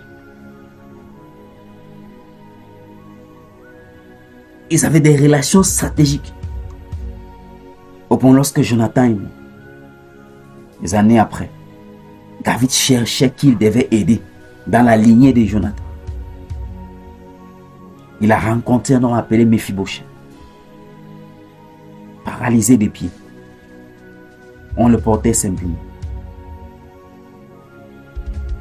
Ils avaient des relations stratégiques. Au point lorsque Jonathan est mort, des années après, David cherchait qui il devait aider dans la lignée de Jonathan. Il a rencontré un homme appelé Mephibosheth, paralysé des pieds. On le portait simplement.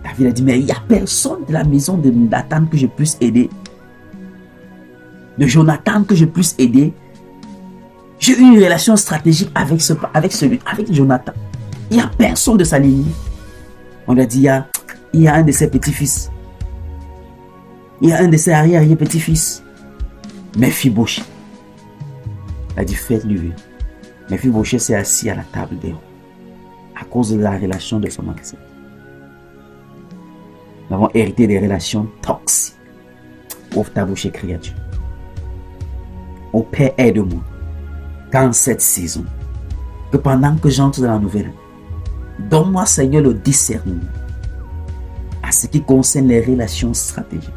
David a dit, mais il n'y a personne de la maison de Nathan que je puisse aider. De Jonathan que je puisse aider. J'ai eu une relation stratégique avec Jonathan. Il n'y a personne de sa lignée. On lui a dit, il y a un de ses petits-fils. Il y a un de ses arrière-petits-fils. Mephibosheth. Il a dit, faites-lui venir. Mephibosheth s'est assis à la table des rois à cause de la relation de son ancêtre. Nous avons hérité des relations toxiques. Ouvre ta bouche et crie à Dieu. Ô Père, aide-moi. Qu'en cette saison, que pendant que j'entre dans la nouvelle année, donne-moi, Seigneur, le discernement à ce qui concerne les relations stratégiques.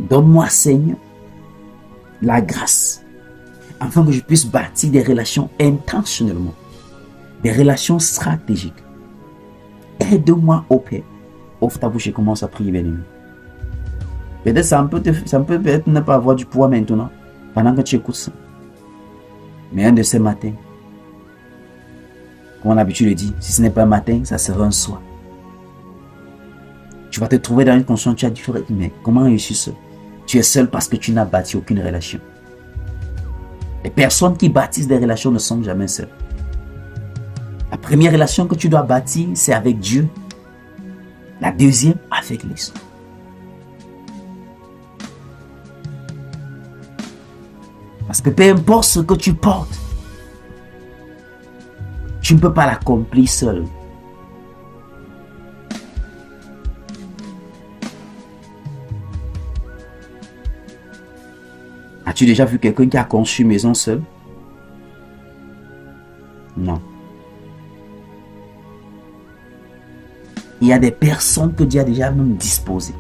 Donne-moi, Seigneur, la grâce afin que je puisse bâtir des relations intentionnellement, des relations stratégiques. Aide-moi, ô Père. Ouvre ta bouche et commence à prier, bien-aimé. Peut-être ça peut peut-être ne pas avoir du poids maintenant, pendant que tu écoutes ça. Mais un de ces matins, comme on a l'habitude de dire, si ce n'est pas un matin, ça sera un soir. Tu vas te trouver dans une condition, tu as dit, mais comment réussir ça? Tu es seul parce que tu n'as bâti aucune relation. Les personnes qui bâtissent des relations ne sont jamais seules. La première relation que tu dois bâtir, c'est avec Dieu. La deuxième, avec les autres. Parce que peu importe ce que tu portes, tu ne peux pas l'accomplir seul. As-tu déjà vu quelqu'un qui a conçu une maison seul? Non. Il y a des personnes que Dieu a déjà même disposées.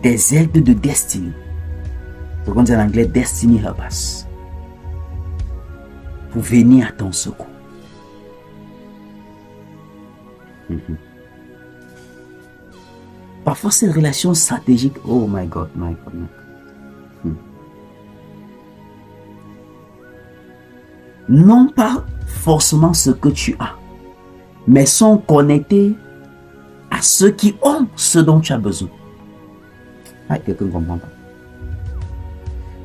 Des aides de destinée. Ce qu'on dit en anglais, Destiny Helpers. Pour venir à ton secours. Parfois, ces relations stratégiques, oh my God, my God, my God. Non pas forcément ce que tu as, mais sont connectés à ceux qui ont ce dont tu as besoin. Ah, quelqu'un ne comprend pas.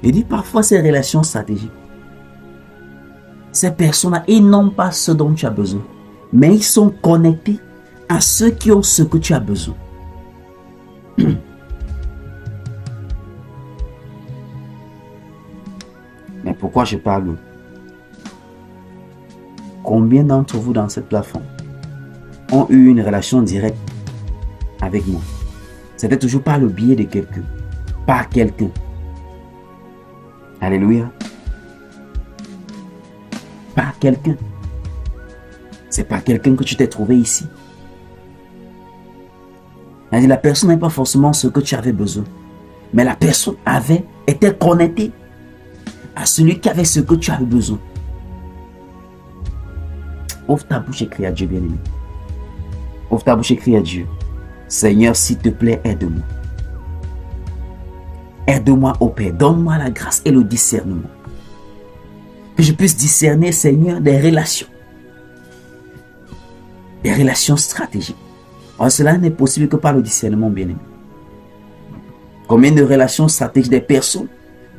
Il dit parfois ces relations stratégiques, ces personnes-là, ils n'ont pas ce dont tu as besoin, mais ils sont connectés à ceux qui ont ce que tu as besoin. Mais pourquoi je parle? Combien d'entre vous dans cette plateforme ont eu une relation directe avec moi? C'était toujours par le biais de quelqu'un, par quelqu'un. Alléluia. Par quelqu'un. C'est par quelqu'un que tu t'es trouvé ici. La personne n'a pas forcément ce que tu avais besoin, mais la personne était connectée à celui qui avait ce que tu avais besoin. Ouvre ta bouche et crie à Dieu, bien-aimé. Ouvre ta bouche et crie à Dieu. Seigneur, s'il te plaît, aide-moi. Aide-moi, ô Père, donne-moi la grâce et le discernement. Que je puisse discerner, Seigneur, des relations stratégiques. Or, cela n'est possible que par le discernement, bien-aimé. Combien de relations stratégiques des personnes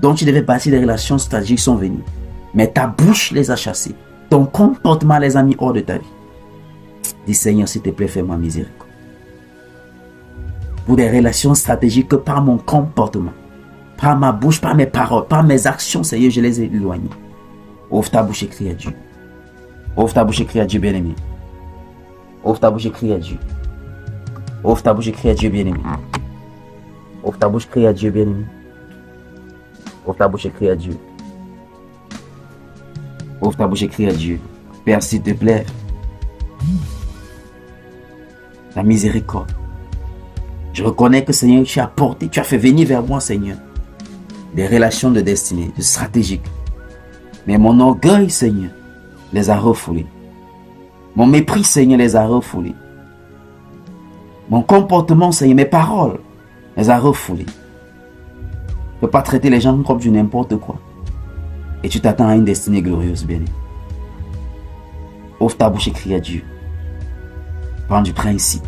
dont tu devais bâtir des relations stratégiques sont venues, mais ta bouche les a chassées. Ton comportement les a mis hors de ta vie. Dis Seigneur, s'il te plaît, fais-moi miséricorde. Pour des relations stratégiques que par mon comportement, par ma bouche, par mes paroles, par mes actions, Seigneur, je les ai éloignées. Ouvre ta bouche et crie à Dieu. Ouvre ta bouche et crie à Dieu, bien-aimé. Ouvre ta bouche et crie à Dieu. Ouvre ta bouche et crie à Dieu, bien-aimé. Ouvre ta bouche, crie à Dieu, bien-aimé. Ouvre ta bouche et crie à Dieu. Ouvre ta bouche et crie à Dieu. Père, s'il te plaît, la miséricorde. Je reconnais que, Seigneur, tu as porté, tu as fait venir vers moi, Seigneur, des relations de destinée, de stratégique. Mais mon orgueil, Seigneur, les a refoulés. Mon mépris, Seigneur, les a refoulés. Mon comportement, Seigneur, mes paroles, les a refoulés. Je ne peux pas traiter les gens comme du n'importe quoi. Et tu t'attends à une destinée glorieuse, bien. Ouvre ta bouche et crie à Dieu. Prends du principe.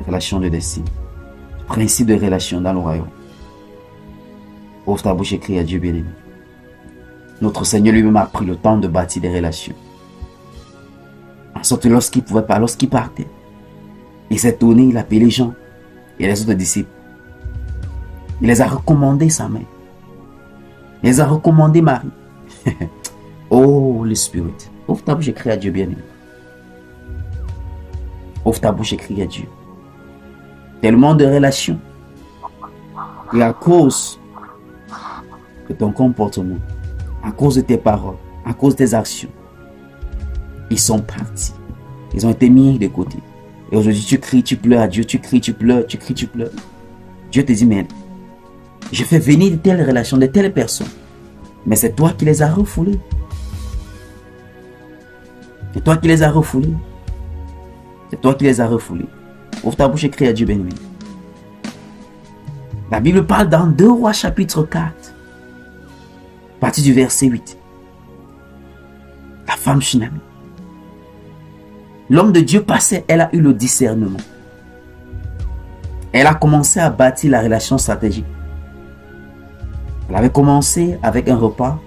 Relation de destinée. Principe de relation dans le royaume. Ouvre ta bouche et crie à Dieu, bien-aimé. Notre Seigneur lui-même a pris le temps de bâtir des relations. En sorte que lorsqu'il pouvait pas, lorsqu'il partait, il s'est tourné, il a appelé les gens et les autres disciples. Il les a recommandés sa main. Il les a recommandés Marie. Oh, le Spirit. Ouvre ta bouche et crie à Dieu, bien-aimé. Ouvre ta bouche et crie à Dieu. Tellement de relations. Et à cause de ton comportement, à cause de tes paroles, à cause de tes actions, ils sont partis. Ils ont été mis de côté. Et aujourd'hui, tu cries, tu pleures à Dieu, tu cries, tu pleures, tu cries, tu pleures. Dieu te dit, mais je fais venir de telles relations, de telles personnes. Mais c'est toi qui les as refoulées. C'est toi qui les as refoulées. C'est toi qui les as refoulés. Ouvre ta bouche et crie à Dieu, bien-aimé. La Bible parle dans 2 Rois chapitre 4, à partir du verset 8. La femme Shunammite. L'homme de Dieu passait, elle a eu le discernement. Elle a commencé à bâtir la relation stratégique. Elle avait commencé avec un repas.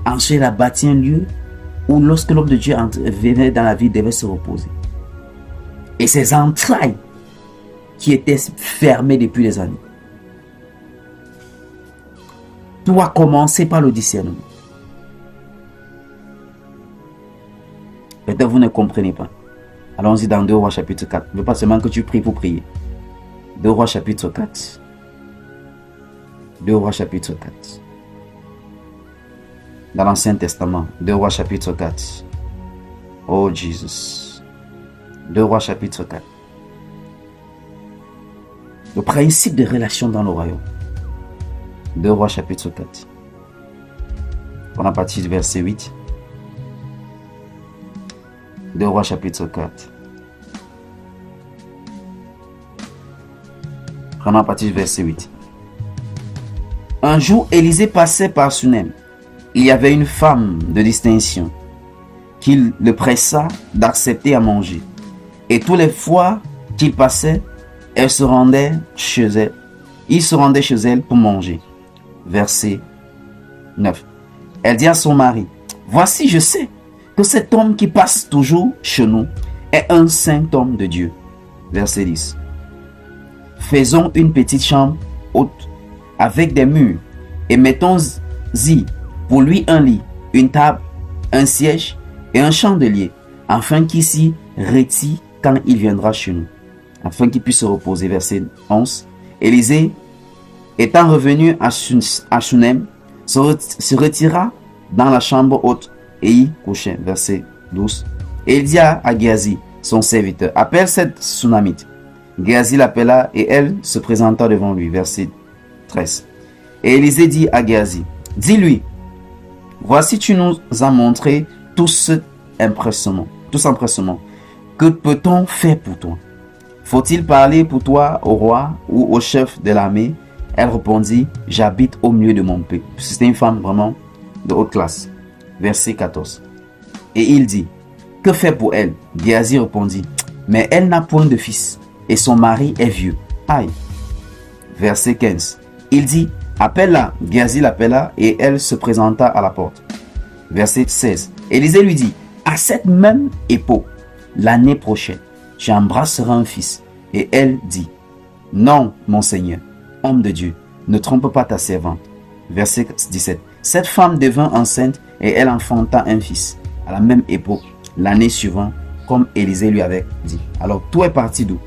Ensuite, elle a bâti un lieu où lorsque l'homme de Dieu venait dans la vie, il devait se reposer. Et ses entrailles qui étaient fermées depuis des années. Tout a commencé par le discernement. Peut-être vous ne comprenez pas. Allons-y dans 2 Rois chapitre 4. Je ne veux pas seulement que tu pries pour prier. 2 Rois chapitre 4. 2 Rois chapitre 4. Dans l'Ancien Testament. 2 Rois chapitre 4. Oh Jesus. 2 Rois chapitre 4. Le principe de relation dans le royaume. 2 Rois chapitre 4. On a parti du verset 8. 2 Rois chapitre 4. On a parti du verset 8. Un jour, Élisée passait par Sunem. Il y avait une femme de distinction qui le pressa d'accepter à manger. Et tous les fois qu'il passait, elle se rendait chez elle. Il se rendait chez elle pour manger. Verset 9. Elle dit à son mari, voici, je sais que cet homme qui passe toujours chez nous est un saint homme de Dieu. Verset 10. Faisons une petite chambre haute avec des murs et mettons-y pour lui un lit, une table, un siège et un chandelier, afin qu'il s'y retire quand il viendra chez nous, afin qu'il puisse se reposer. Verset 11. Élisée, étant revenu à Shunem, se retira dans la chambre haute et y couchait. Verset 12. Et il dit à Géasi, son serviteur, appelle cette Shunammite. Géasi l'appela et elle se présenta devant lui. Verset 13. Et Élisée dit à Géasi, dis-lui, voici tu nous as montré tous empressement. Que peut-on faire pour toi? Faut-il parler pour toi au roi ou au chef de l'armée? Elle répondit, j'habite au milieu de mon peuple. C'était une femme vraiment de haute classe. Verset 14. Et il dit, que faire pour elle? Géasi répondit, mais elle n'a point de fils et son mari est vieux. Aïe. Verset 15. Il dit, appelle-la. Géasi l'appela et elle se présenta à la porte. Verset 16. Élisée lui dit, à cette même époque, l'année prochaine, j'embrasserai un fils. Et elle dit, non, mon Seigneur, homme de Dieu, ne trompe pas ta servante. Verset 17. Cette femme devint enceinte et elle enfanta un fils. À la même époque, l'année suivante, comme Élisée lui avait dit. Alors, tout est parti d'où?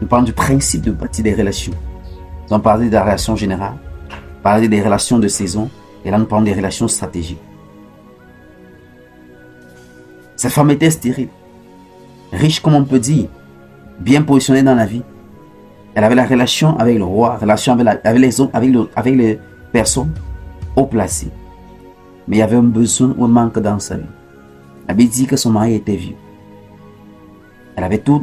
Nous parlons du principe de bâtir des relations. Nous avons parlé de la relation générale, parlé des relations de saison, et là nous parlons des relations stratégiques. Cette femme était stérile, riche comme on peut dire, bien positionnée dans la vie. Elle avait la relation avec le roi, relation avec les hommes, avec les personnes haut placées. Mais il y avait un besoin ou un manque dans sa vie. Elle avait dit que son mari était vieux. Elle avait tout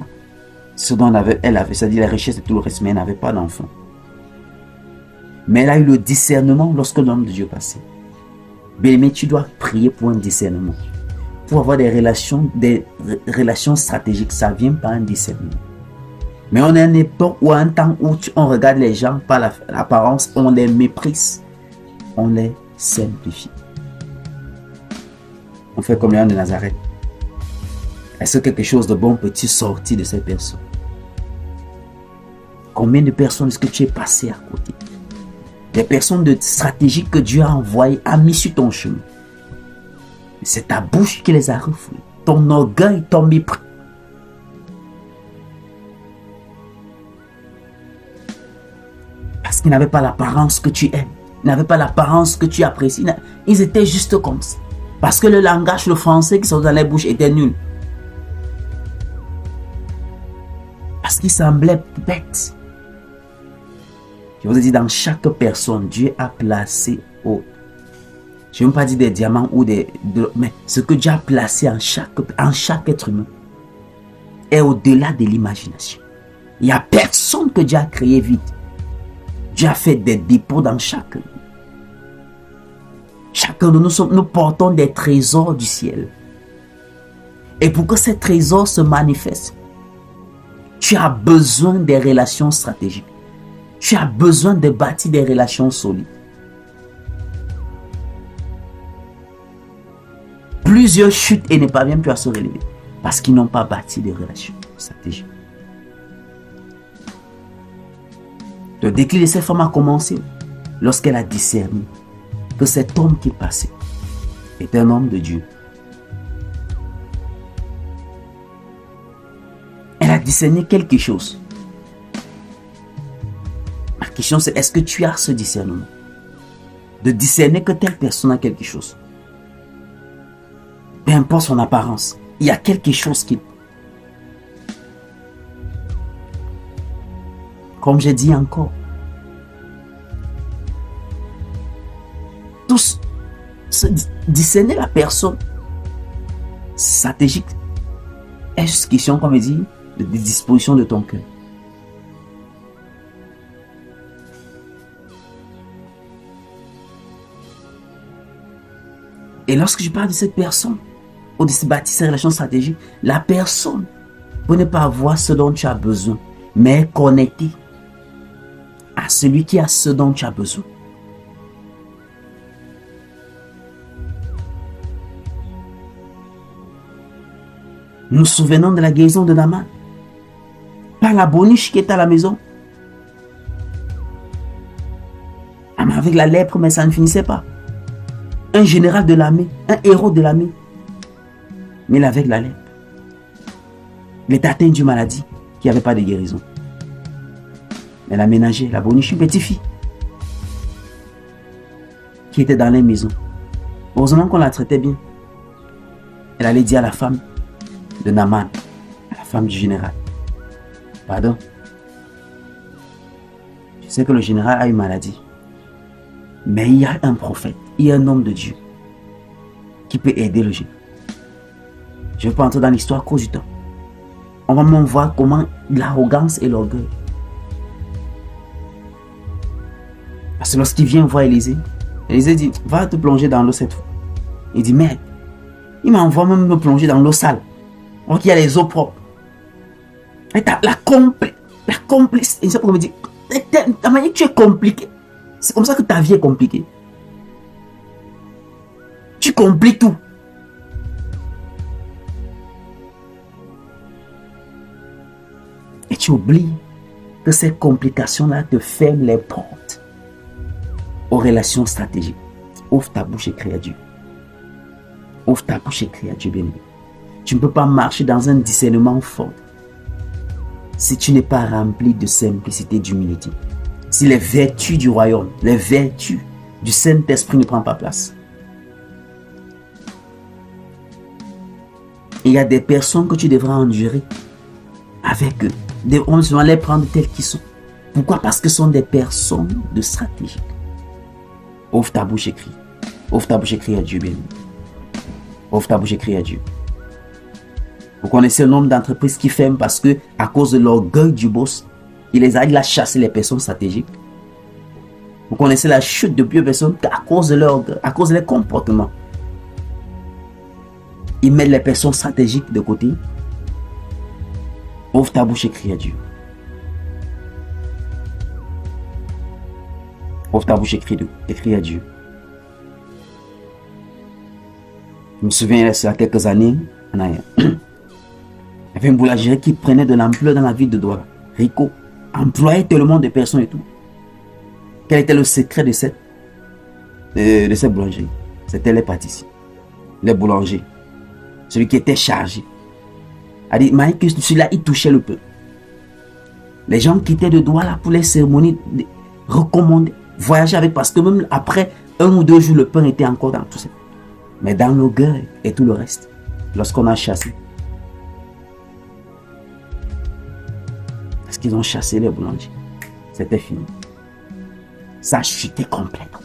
ce dont elle avait, c'est-à-dire la richesse et tout le reste, mais elle n'avait pas d'enfant. Mais elle a eu le discernement lorsque l'homme de Dieu passait. Bien-aimé, tu dois prier pour un discernement. Pour avoir des relations stratégiques, ça vient par un discernement. Mais on est à une époque ou à un temps où on regarde les gens par l'apparence, on les méprise, on les simplifie. On fait comme les gens de Nazareth. Est-ce que quelque chose de bon peut-il sortir de cette personne? Combien de personnes est-ce que tu es passé à côté? Des personnes stratégiques que Dieu a envoyées, a mis sur ton chemin. C'est ta bouche qui les a refoulés. Ton orgueil, ton mépris. Parce qu'ils n'avaient pas l'apparence que tu aimes. Ils n'avaient pas l'apparence que tu apprécies. Ils étaient juste comme ça. Parce que le langage, le français qui sort dans les bouches était nul. Parce qu'ils semblaient bêtes. Je vous ai dit, dans chaque personne, Dieu a placé je ne veux pas dire des diamants ou mais ce que Dieu a placé en chaque être humain est au-delà de l'imagination. Il n'y a personne que Dieu a créé vite. Dieu a fait des dépôts dans chacun. Chacun de nous portons des trésors du ciel. Et pour que ces trésors se manifestent, tu as besoin des relations stratégiques. Tu as besoin de bâtir des relations solides. Plusieurs chutent et ne parviennent plus à se relever parce qu'ils n'ont pas bâti des relations stratégiques. Le déclin de cette femme a commencé lorsqu'elle a discerné que cet homme qui passait est un homme de Dieu. Elle a discerné quelque chose. Ma question c'est, est-ce que tu as ce discernement? De discerner que telle personne a quelque chose. Peu importe son apparence, il y a quelque chose qui... Comme j'ai dit encore, tous discerner la personne stratégique est juste question, comme je dis, de disposition de ton cœur. Et lorsque je parle de cette personne, ou de se bâtir ces relations stratégiques, la personne peut ne pas avoir ce dont tu as besoin, mais connectée à celui qui a ce dont tu as besoin. Nous nous souvenons de la guérison de Naaman. Par la boniche qui est à la maison. Avec la lèpre, mais ça ne finissait pas. Un général de l'armée, un héros de l'armée, mais il avait la lèpre. Il était atteint d'une maladie qui n'avait pas de guérison. Elle a ménagé la boniche, une petite fille qui était dans les maisons. Heureusement qu'on la traitait bien. Elle allait dire à la femme de Naaman, à la femme du général, pardon, je sais que le général a une maladie, mais il y a un prophète, il y a un homme de Dieu qui peut aider le général. Je ne vais pas entrer dans l'histoire à cause du temps. On va même voir comment l'arrogance et l'orgueil Parce que lorsqu'il vient voir Élisée, Élisée dit, va te plonger dans l'eau cette fois. Il dit, merde, il m'envoie même me plonger dans l'eau sale. Donc il y a les eaux propres. Et la complice. Et c'est pour me dire, la manière que tu es compliqué. C'est comme ça que ta vie est compliquée. Tu compliques tout. Et tu oublies que ces complications-là te ferment les portes aux relations stratégiques. Ouvre ta bouche et crie à Dieu. Ouvre ta bouche et crie à Dieu béni. Tu ne peux pas marcher dans un discernement fort si tu n'es pas rempli de simplicité et d'humilité. Si les vertus du royaume, les vertus du Saint-Esprit ne prennent pas place. Il y a des personnes que tu devras endurer avec eux. On doit les prendre tels qu'ils sont. Pourquoi? Parce que ce sont des personnes de stratégie. Ouvre ta bouche et crie. Ouvre ta bouche et crie à Dieu béni. Ouvre ta bouche et crie à Dieu. Vous connaissez le nombre d'entreprises qui ferment parce que, à cause de l'orgueil du boss, il a chassé les personnes stratégiques. Vous connaissez la chute de plusieurs personnes à cause de leur comportements. Ils mettent les personnes stratégiques de côté. Ouvre ta bouche et crie à Dieu. Ouvre ta bouche et crie à Dieu. Je me souviens, il y a quelques années, il y avait une boulangerie qui prenait de l'ampleur dans la ville de Douala. Rico employait tellement de personnes et tout. Quel était le secret de cette boulangerie? C'était les pâtissiers, les boulangers, celui qui était chargé. A dit, que celui-là, il touchait le peuple. Les gens quittaient de Douala pour les cérémonies recommandées, voyager avec, parce que même après 1 ou 2 jours, le pain était encore dans tout ça. Mais dans l'orgueil et tout le reste, lorsqu'on a chassé, parce qu'ils ont chassé les boulangers, c'était fini. Ça a chuté complètement.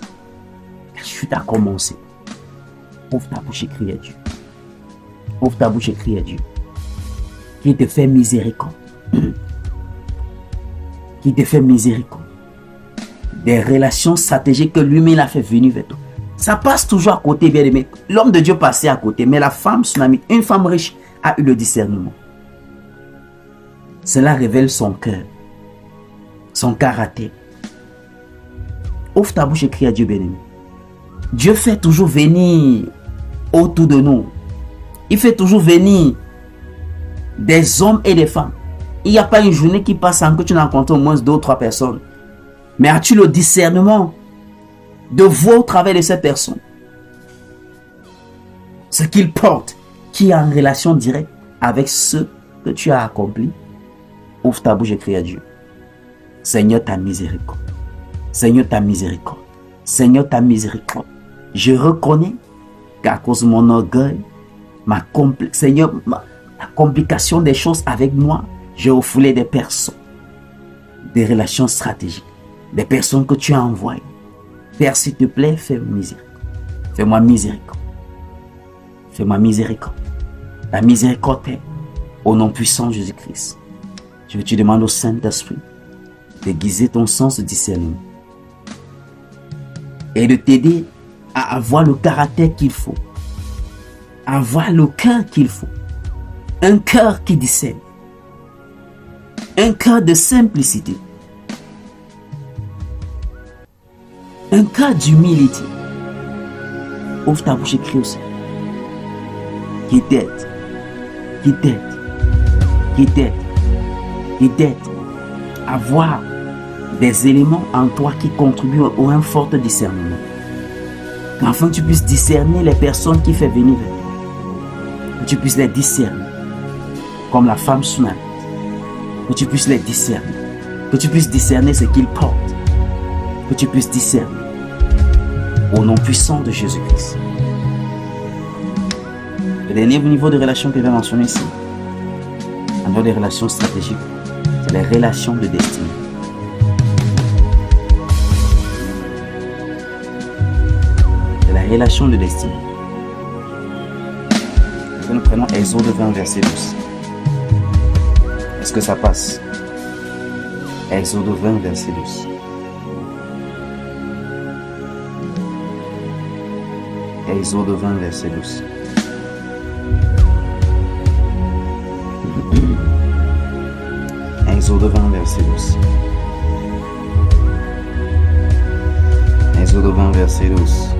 La chute a commencé. Ouvre ta bouche et crie à Dieu. Ouvre ta bouche et crie à Dieu. Qui te fait miséricorde. Qui te fait miséricorde. Des relations stratégiques que lui-même a fait venir vers toi. Ça passe toujours à côté, bien aimé. L'homme de Dieu passait à côté, mais la femme tsunami, une femme riche, a eu le discernement. Cela révèle son cœur, son caractère. Ouvre ta bouche et crie à Dieu, bien aimé. Dieu fait toujours venir autour de nous. Il fait toujours venir des hommes et des femmes. Il n'y a pas une journée qui passe sans que tu n'as rencontré au moins 2 ou 3 personnes. Mais as-tu le discernement de voir au travers de ces personnes ce qu'ils portent, qui est en relation directe avec ce que tu as accompli? Ouvre ta bouche et crie à Dieu. Seigneur, ta miséricorde. Seigneur, ta miséricorde. Seigneur, ta miséricorde. Je reconnais qu'à cause de mon orgueil, Seigneur, la complication des choses avec moi, j'ai refoulé des personnes, des relations stratégiques, des personnes que tu as envoyées. Père, s'il te plaît, fais-moi miséricorde. Fais-moi miséricorde. Fais-moi miséricorde. La miséricorde, Père, au nom puissant de Jésus-Christ. Je te demande au Saint-Esprit d'aiguiser ton sens de discernement et de t'aider à avoir le caractère qu'il faut, avoir le cœur qu'il faut, un cœur qui discerne, un cœur de simplicité, un cœur d'humilité. Ouvre ta bouche et crie au Seigneur. Qui t'aide, qui t'aide, qui t'aide, qui t'aide à voir des éléments en toi qui contribuent à un fort discernement. Qu'enfin tu puisses discerner les personnes qui font venir vers toi. Que tu puisses les discerner. Comme la femme tsunami. Que tu puisses les discerner. Que tu puisses discerner ce qu'ils portent. Que tu puisses discerner. Au nom puissant de Jésus-Christ. Le dernier niveau de relation que je vais mentionner ici, en dehors des relations stratégiques, c'est les relations de destinée. C'est la relation de destinée. Nous prenons Exode 20, verset 12. Est-ce que ça passe? Exode 20, verset 12. Exode 20, verset 12. Exode 20, verset 12. Exode 20, verset 12.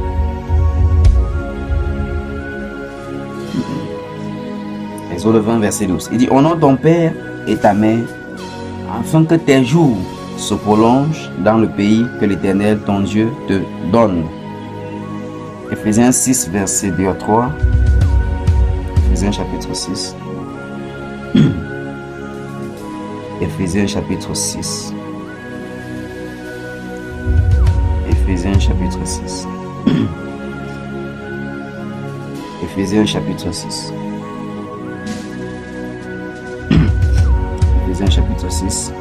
Exode 20, verset 12. Il dit, honore ton père et ta mère, afin que tes jours se prolongent dans le pays que l'Éternel, ton Dieu, te donne. Éphésiens 6, verset 2 à 3. Éphésiens chapitre 6. Éphésiens chapitre 6. Éphésiens chapitre 6. Éphésiens chapitre 6. Éphésiens chapitre 6.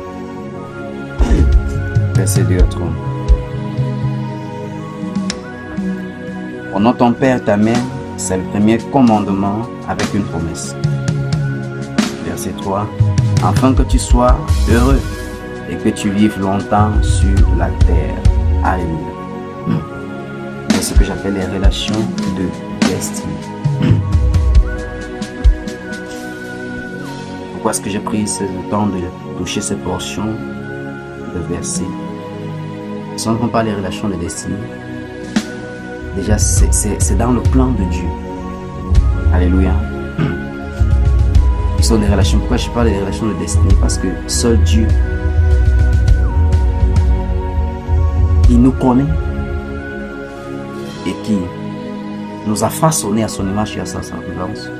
Verset 2 à 3. Honore ton père et ta mère, c'est le premier commandement avec une promesse. Verset 3. Afin que tu sois heureux et que tu vives longtemps sur la terre. Alléluia. C'est ce que j'appelle les relations de destinée. Pourquoi est-ce que j'ai pris ce temps de toucher ces portions de versets? Si on ne prend pas les relations de destinée, déjà c'est dans le plan de Dieu. Alléluia. Ce sont des relations. Pourquoi je parle des relations de destinée? Parce que seul Dieu, il nous connaît et qui nous a façonné à son image et à sa semblance.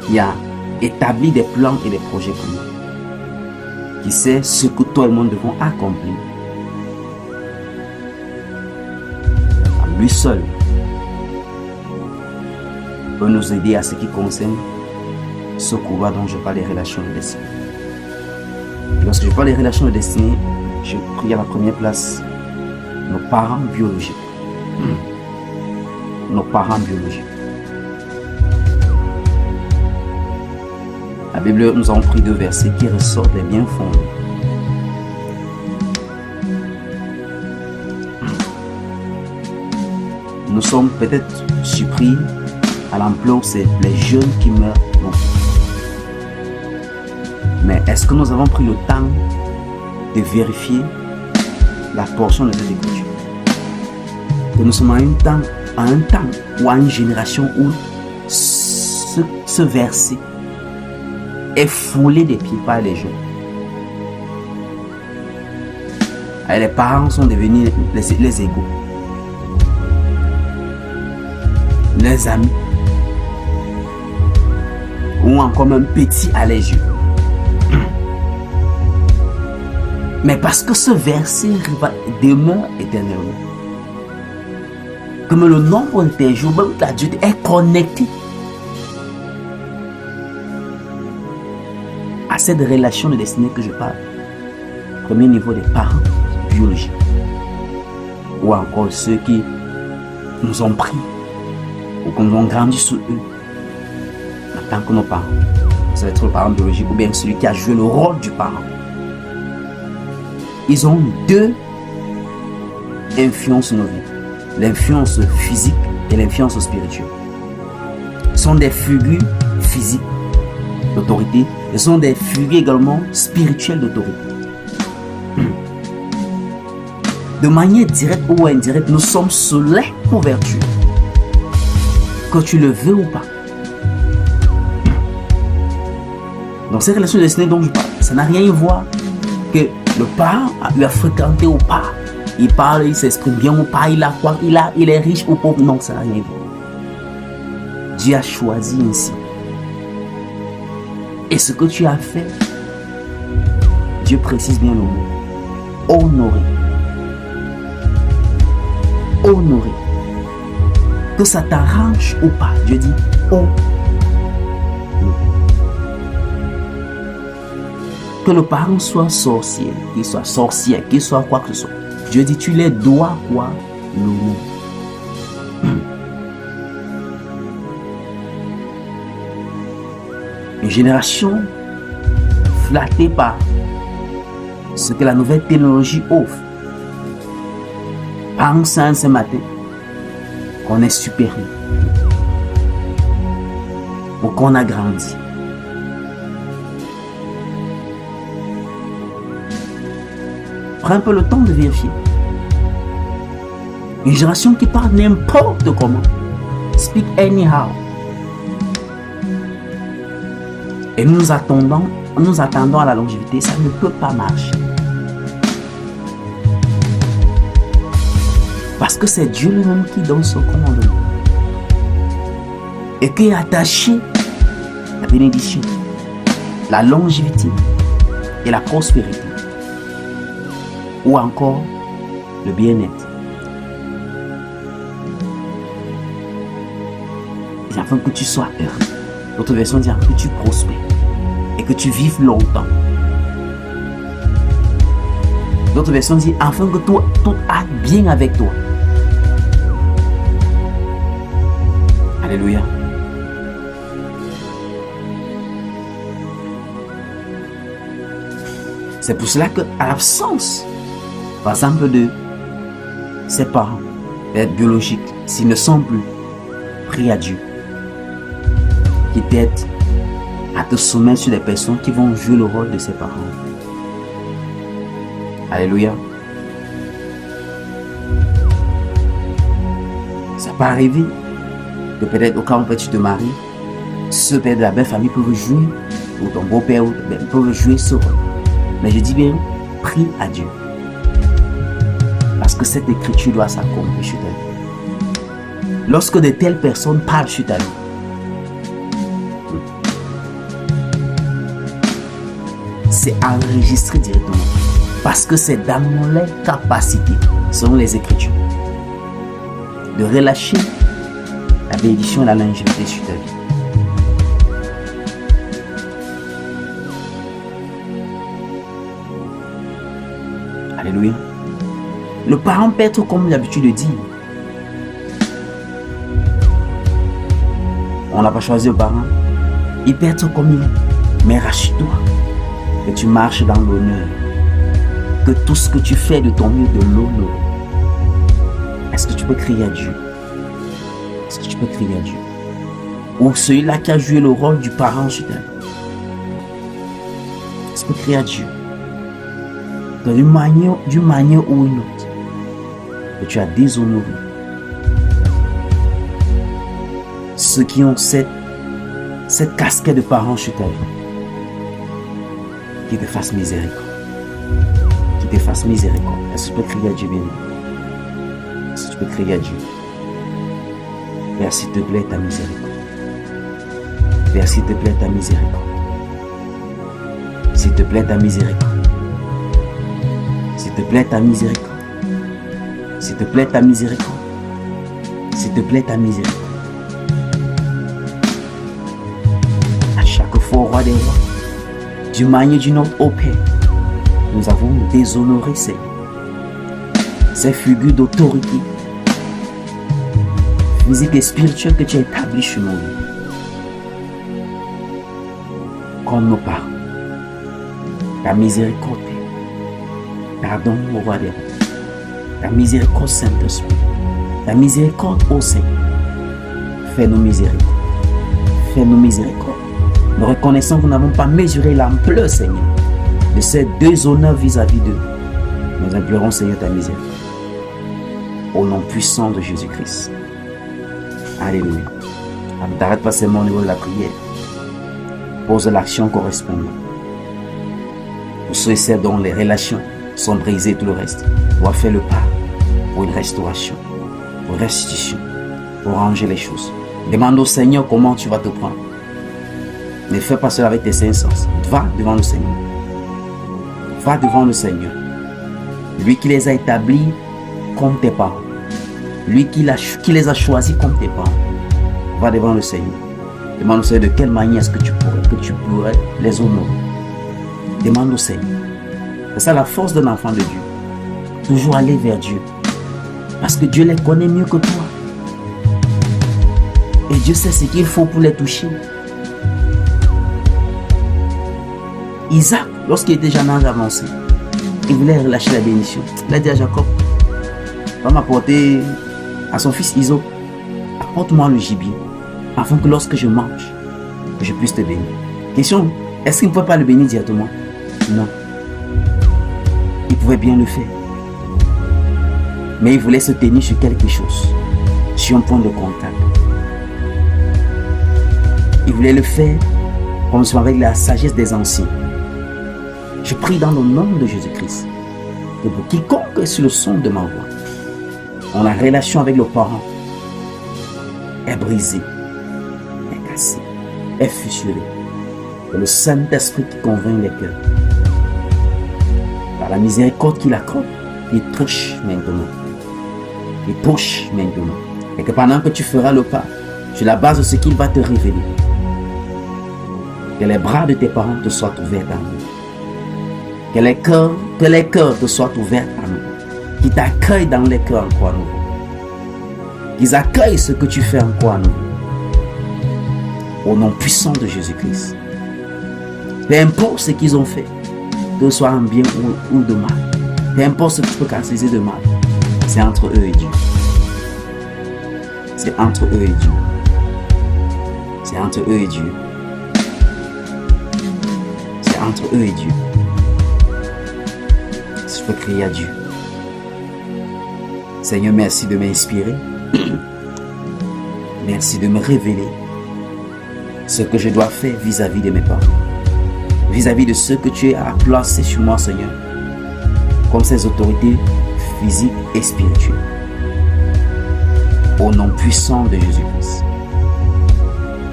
Il a établi des plans et des projets pour nous. Qui sait ce que toi et moi devons accomplir. Lui seul peut nous aider à ce qui concerne ce couloir dont je parle des relations de destinée. Et lorsque je parle des relations de destinée, je prie à la première place nos parents biologiques. Nos parents biologiques. La Bible, nous avons pris deux versets qui ressortent des bien fondés. Nous sommes peut-être surpris à l'ampleur où c'est les jeunes qui meurent. Non. Mais est-ce que nous avons pris le temps de vérifier la portion de cette écriture? Que nous sommes à un temps ou à une génération où ce verset est foulé des pieds par les jeunes. Et les parents sont devenus les égaux. Les amis, ou encore même petit à les yeux. Mais parce que ce verset demeure éternellement, comme le nombre de tes jours, même l'adulte est connecté à cette relation de destinée que je parle. Premier niveau des parents biologiques, ou encore ceux qui nous ont pris ou que nous avons grandi sous eux en tant que nos parents. Ça va être le parent biologique ou bien celui qui a joué le rôle du parent. Ils ont deux influences sur nos vies. L'influence physique et l'influence spirituelle. Ce sont des figures physiques d'autorité. Ce sont des figures également spirituelles d'autorité. De manière directe ou indirecte, nous sommes sous les couvertures. Que tu le veux ou pas. Donc ces relations de destinée dont je parle, ça n'a rien à voir que le parent a eu à fréquenter ou pas. Il parle, il s'exprime bien ou pas, il a quoi, il est riche ou pauvre. Non, ça n'a rien à voir. Dieu a choisi ainsi. Et ce que tu as fait, Dieu précise bien le mot. Honorer. Honorer. Que ça t'arrange ou pas. Dieu dit honorer. Que le parent soit sorcier, qu'il soit sorcière, qu'il soit quoi que ce soit. Dieu dit tu les dois quoi? L'honneur. Une génération flattée par ce que la nouvelle technologie offre. Pense ce matin qu'on est supérieur, ou qu'on a grandi. Prends un peu le temps de vérifier. Une génération qui parle n'importe comment. Speak anyhow. Et nous attendons à la longévité, ça ne peut pas marcher. Parce que c'est Dieu lui-même qui donne son commandement. Et qui est attaché la bénédiction, la longévité et la prospérité. Ou encore le bien-être. Et afin que tu sois heureux. D'autres versions disent que tu prospères et que tu vives longtemps. D'autres versions disent afin que tout aille bien avec toi. Alléluia. C'est pour cela qu'à l'absence, par exemple, de ses parents, d'être biologiques, s'ils ne sont plus, prie à Dieu qui t'aide à te soumettre sur des personnes qui vont jouer le rôle de ses parents. Alléluia. Ça peut arriver que peut-être au cas où tu te maries, ce père de la belle famille peut jouer, ou ton beau-père peut jouer ce rôle. Mais je dis bien, prie à Dieu. Parce que cette écriture doit s'accomplir sur ta vie. Lorsque de telles personnes parlent sur ta vie, c'est enregistré directement. Parce que c'est dans les capacités, selon les Écritures, de relâcher la bénédiction et la longévité sur ta vie. Alléluia. Le parent peut être comme l'habitude de dire. On n'a pas choisi le parent. Il peut être comme il est. Mais rassure-toi que tu marches dans l'honneur. Que tout ce que tu fais de ton mieux, de l'honneur. Est-ce que tu peux crier à Dieu? Est-ce que tu peux crier à Dieu? Ou celui-là qui a joué le rôle du parent sur ta vie. Est-ce que tu peux crier à Dieu? D'une manière ou une autre, que tu as déshonoré ceux qui ont cette casquette de parents sur ta vie, qui te fasse miséricorde. Qui te fasse miséricorde. Est-ce que tu peux crier à Dieu bien? Est-ce que tu peux crier à Dieu? Père, s'il te plaît, ta miséricorde. Père, s'il te plaît, ta miséricorde. S'il te plaît, ta miséricorde. S'il te plaît, ta miséricorde. S'il te plaît, ta miséricorde. S'il te plaît, ta miséricorde. À chaque fois, au roi des rois, d'une manière ou d'une autre, au Père, nous avons déshonoré ces figures d'autorité physique et spirituelle que tu as établies sur nos vies. Comme nos parents. Ta miséricorde, pardon au roi des rois. Ta miséricorde, Saint-Esprit. Ta miséricorde, ô Seigneur. Fais-nous miséricorde. Fais-nous miséricorde. Nous reconnaissons que nous n'avons pas mesuré l'ampleur, Seigneur, de ces deux honneurs vis-à-vis d'eux. Nous implorons, Seigneur, ta miséricorde. Au nom puissant de Jésus-Christ. Alléluia. Ne t'arrête pas seulement au niveau de la prière. Pose l'action correspondante. Pour ceux et celles dont les relations sont brisées et tout le reste, doit faire le pas pour une restauration, pour une restitution, pour ranger les choses. Demande au Seigneur comment tu vas te prendre. Ne fais pas cela avec tes cinq sens. Va devant le Seigneur. Va devant le Seigneur. Lui qui les a établis comme tes parents. Lui qui les a choisis comme tes parents. Va devant le Seigneur. Demande au Seigneur de quelle manière est-ce que tu pourrais les honorer. Demande au Seigneur. C'est ça la force d'un enfant de Dieu. Toujours aller vers Dieu. Parce que Dieu les connaît mieux que toi. Et Dieu sait ce qu'il faut pour les toucher. Isaac, lorsqu'il était déjà en âge avancé, il voulait relâcher la bénédiction. Il a dit à Jacob, va m'apporter à son fils Isaac apporte-moi le gibier, afin que lorsque je mange, que je puisse te bénir. Question, est-ce qu'il ne pouvait pas le bénir directement? Non. Il pouvait bien le faire. Mais il voulait se tenir sur quelque chose, sur un point de contact. Il voulait le faire comme ça avec la sagesse des anciens. Je prie dans le nom de Jésus-Christ que pour quiconque est sur le son de ma voix, dont la relation avec le parent est brisée, est cassée, est fissurée, que le Saint-Esprit qui convainc les cœurs, par la miséricorde qu'il accorde, il touche maintenant. Il touche maintenant. Et que pendant que tu feras le pas, sur la base de ce qu'il va te révéler, que les bras de tes parents te soient ouverts à nous. Que les cœurs te soient ouverts à nous. Qu'ils t'accueillent dans les cœurs encore nouveau. Qu'ils accueillent ce que tu fais encore nouveau. Au nom puissant de Jésus-Christ. Peu importe ce qu'ils ont fait, que ce soit en bien ou de mal. Peu importe ce que tu peux castiger de mal. C'est entre eux et Dieu. C'est entre eux et Dieu. C'est entre eux et Dieu. C'est entre eux et Dieu. Si je peux crier à Dieu. Seigneur, merci de m'inspirer. Merci de me révéler ce que je dois faire vis-à-vis de mes parents. Vis-à-vis de ce que tu as placé sur moi, Seigneur. Comme ces autorités physiques et spirituelles. Au nom puissant de Jésus-Christ.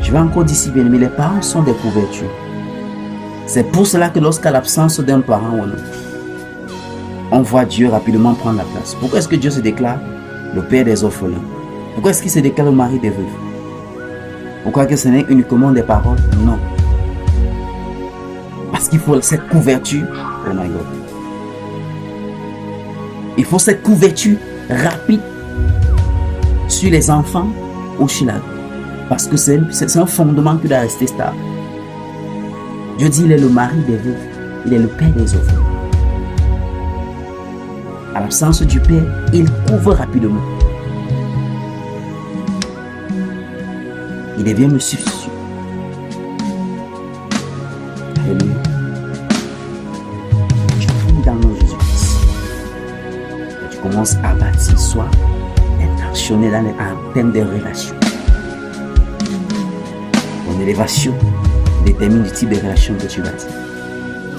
Je vais encore d'ici, bien aimé, les parents sont des couvertures. C'est pour cela que lorsqu'à l'absence d'un parent ou non, on voit Dieu rapidement prendre la place. Pourquoi est-ce que Dieu se déclare le père des orphelins? Pourquoi est-ce qu'il se déclare le mari des veuves? Pourquoi que ce n'est uniquement des paroles? Non. Parce qu'il faut cette couverture. Oh my God. Il faut cette couverture rapide sur les enfants ou sur la vie. Parce que c'est un fondement qui doit rester stable. Dieu dit, il est le mari des veuves. Il est le père des orphelins. À l'absence du père, il couvre rapidement. Il devient le substitut. Alléluia. Tu pries dans le nom de Jésus-Christ. Et tu commences à bâtir, soit intentionnel en termes de relations. Ton élévation détermine le type de relation que tu bâtis.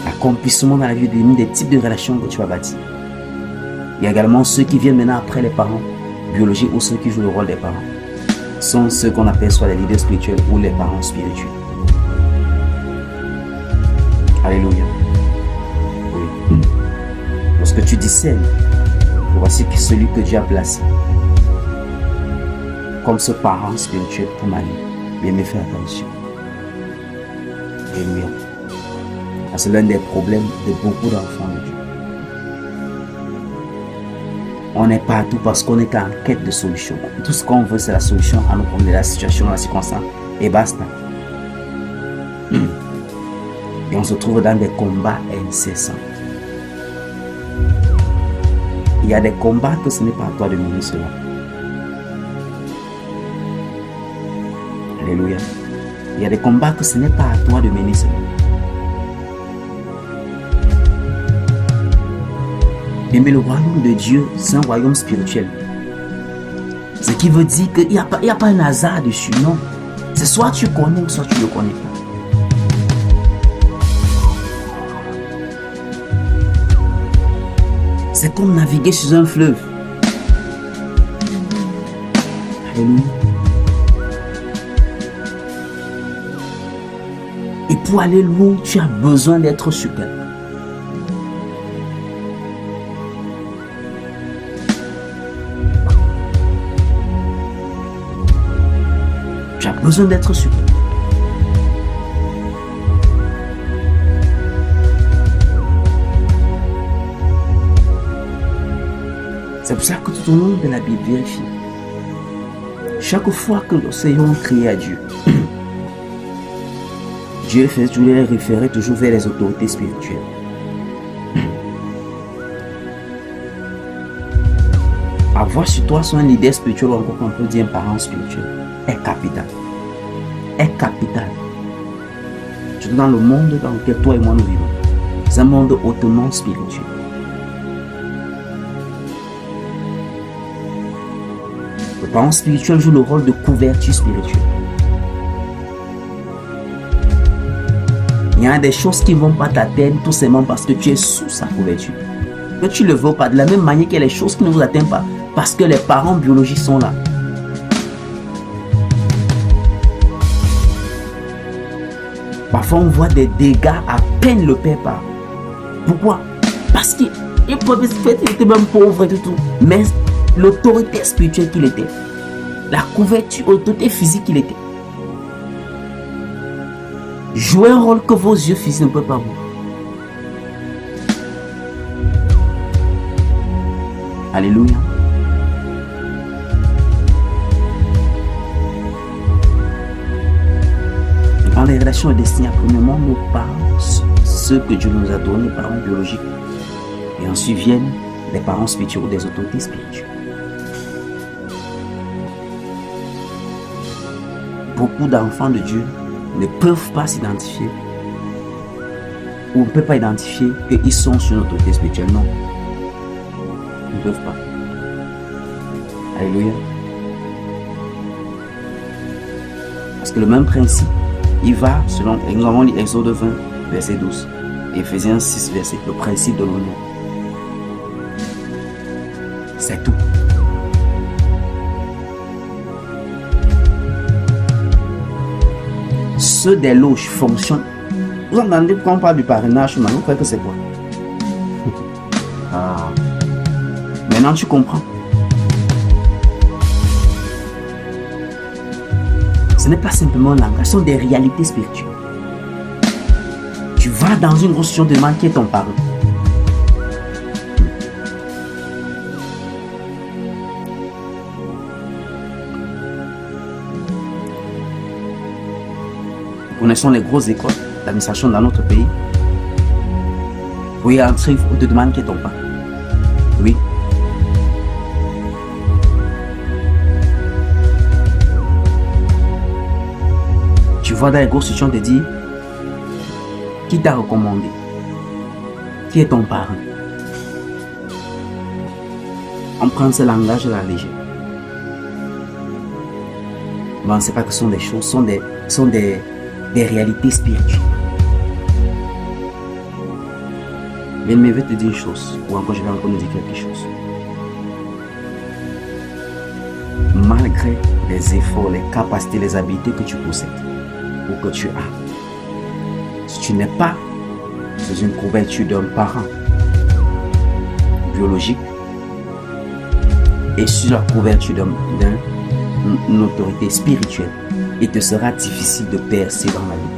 L'accomplissement dans la vie détermine des types de relations que tu vas bâtir. Il y a également ceux qui viennent maintenant après les parents biologiques ou ceux qui jouent le rôle des parents. Sont ceux qu'on appelle soit les leaders spirituels ou les parents spirituels. Alléluia. Oui. Lorsque tu discernes, voici celui que Dieu a placé comme ce parent spirituel pour ma vie. Bien me faire attention. Alléluia. C'est l'un des problèmes de beaucoup d'enfants de Dieu. On n'est pas tout parce qu'on est en quête de solution. Tout ce qu'on veut, c'est la solution à nos problèmes, la situation, la circonstance. Et basta. Et on se trouve dans des combats incessants. Il y a des combats que ce n'est pas à toi de mener cela. Alléluia. Il y a des combats que ce n'est pas à toi de mener cela. Mais le royaume de Dieu, c'est un royaume spirituel. Ce qui veut dire qu'il n'y a pas un hasard dessus, non. C'est soit tu connais, soit tu ne le connais pas. C'est comme naviguer sur un fleuve. Alléluia. Et pour aller loin, tu as besoin d'être super. Tu as besoin d'être super. C'est pour ça que tout au long de la Bible, vérifie. Chaque fois que le Seigneur criait à Dieu, Dieu faisait toujours les référer toujours vers les autorités spirituelles. Avoir sur toi soit un leader spirituel ou encore qu'on peut dire un parent spirituel est capital. Est capital. Surtout dans le monde dans lequel toi et moi nous vivons. C'est un monde hautement spirituel. Le parent spirituel joue le rôle de couverture spirituelle. Il y a des choses qui ne vont pas t'atteindre tout simplement parce que tu es sous sa couverture. Que tu le veux pas, de la même manière qu'il y a les choses qui ne vous atteignent pas parce que les parents biologiques sont là. Parfois on voit des dégâts à peine le père part. Pourquoi? Parce qu'il était même pauvre et tout. Mais l'autorité spirituelle qu'il était, la couverture, l'autorité physique qu'il était, jouez un rôle que vos yeux physiques ne peuvent pas voir. Alléluia. Dans les relations destinées, premièrement, nos parents, ceux que Dieu nous a donnés, les parents biologiques, et ensuite viennent les parents spirituels ou des autorités spirituelles. Beaucoup d'enfants de Dieu ne peuvent pas s'identifier ou on ne peut pas identifier qu'ils sont sur une autorité spirituelle. Non. Ils ne peuvent pas. Alléluia. Parce que le même principe, il va selon, nous avons lu Exode 20, verset 12, et Ephésiens 6, verset, le principe de l'honneur. C'est tout. Ceux des loges fonctionnent. Vous entendez quand on parle du parrainage, vous croyez que c'est quoi? Ah. Maintenant tu comprends. Ce n'est pas simplement un langage, ce sont des réalités spirituelles. Tu vas dans une grosse situation de demande qui est ton parent. Nous connaissons les grosses écoles d'administration dans notre pays. Vous y entrer, on te demande qui est ton parent. Oui. Tu vois dans les grosses situations te dire qui t'a recommandé, qui est ton parent. On prend ce langage à la légère. Mais on ne sait pas que ce sont des choses, sont des réalités spirituelles. Mais je vais te dire une chose, ou encore je vais encore nous dire quelque chose. Malgré les efforts, les capacités, les habiletés que tu possèdes, ou que tu as, si tu n'es pas sous une couverture d'un parent biologique et sur la couverture d'une autorité spirituelle, il te sera difficile de percer dans la vie.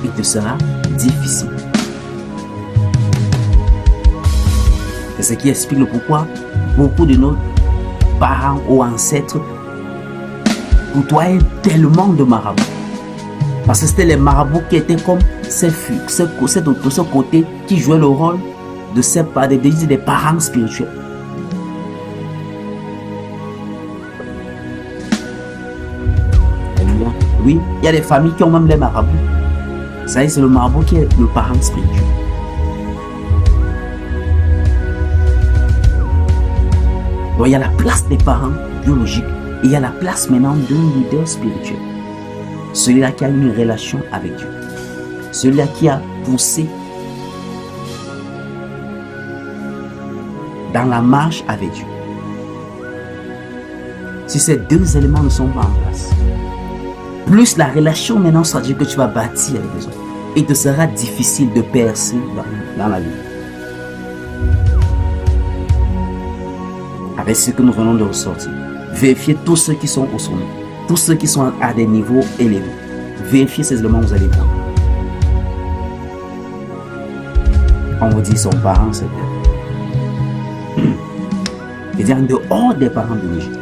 Il te sera difficile. C'est ce qui explique le pourquoi beaucoup de nos parents ou ancêtres côtoyaient tellement de marabouts. Parce que c'était les marabouts qui étaient comme ce côté qui jouait le rôle de des parents spirituels. Oui, il y a des familles qui ont même les marabouts. Ça y est, c'est le marabout qui est le parent spirituel. Donc il y a la place des parents biologiques et il y a la place maintenant d'un leader spirituel. Celui-là qui a une relation avec Dieu. Celui-là qui a poussé dans la marche avec Dieu. Si ces deux éléments ne sont pas en place, plus la relation maintenant sera Dieu que tu vas bâtir avec les autres, il te sera difficile de percer dans la vie. Avec ce que nous venons de ressortir, vérifiez tous ceux qui sont au sommet, tous ceux qui sont à des niveaux élevés. Vérifiez ces éléments, vous allez voir. On vous dit son parent, c'est Dieu. C'est-à-dire en dehors des parents biologiques.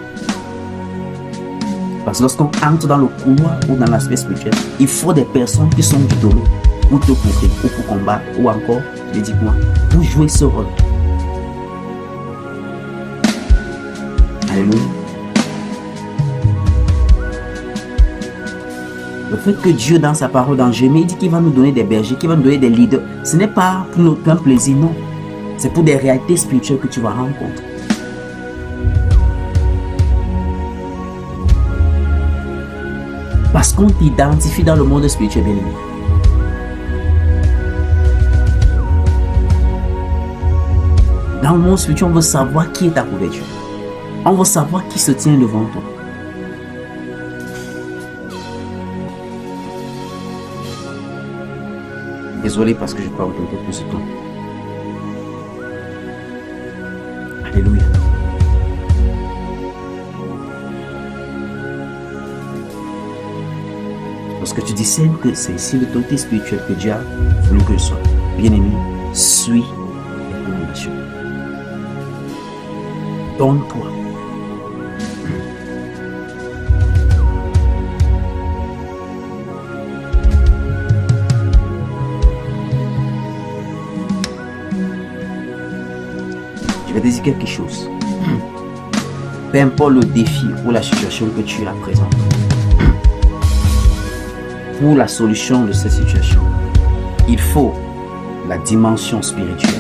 Parce que lorsqu'on entre dans le couloir ou dans l'aspect spirituel, il faut des personnes qui sont du dos pour te couvrir, ou pour combattre, ou encore, dis-moi, pour jouer ce rôle. Alléluia. Le fait que Dieu, dans sa parole dans Jérémie, il dit qu'il va nous donner des bergers, qu'il va nous donner des leaders, ce n'est pas pour notre plaisir, non. C'est pour des réalités spirituelles que tu vas rencontrer. Parce qu'on t'identifie dans le monde spirituel, bien aimé. Dans le monde spirituel, on veut savoir qui est ta couverture. On veut savoir qui se tient devant toi. Désolé parce que je parle un peu plus de temps. Alléluia. Lorsque tu discernes que c'est ici l'autorité spirituelle que Dieu a voulu que je sois, bien aimé, suis les recommandations. Donne-toi. Je vais te dire quelque chose. Peu importe le défi ou la situation que tu as présente, pour la solution de cette situation, il faut la dimension spirituelle.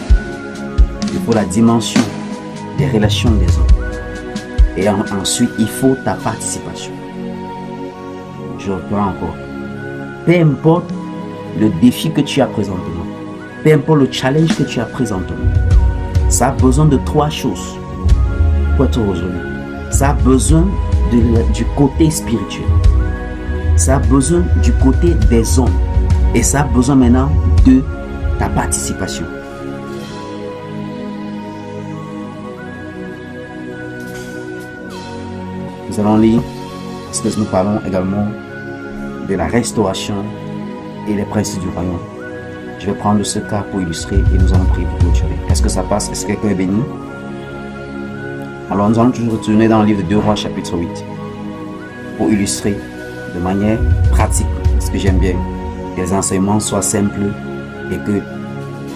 Il faut la dimension des relations des hommes. Et ensuite, il faut ta participation. Je reprends encore. Peu importe le défi que tu as présentement, peu importe le challenge que tu as présentement, ça a besoin de trois choses pour être résolu. Ça a besoin du côté spirituel. Ça a besoin du côté des hommes. Et ça a besoin maintenant de ta participation. Nous allons lire, parce que nous parlons également de la restauration et les principes du royaume. Je vais prendre ce cas pour illustrer et nous allons prier pour clôturer. Est-ce que ça passe? Est-ce que quelqu'un est béni? Alors nous allons toujours retourner dans le livre de 2 Rois chapitre 8 pour illustrer de manière pratique, ce que j'aime bien, que les enseignements soient simples et que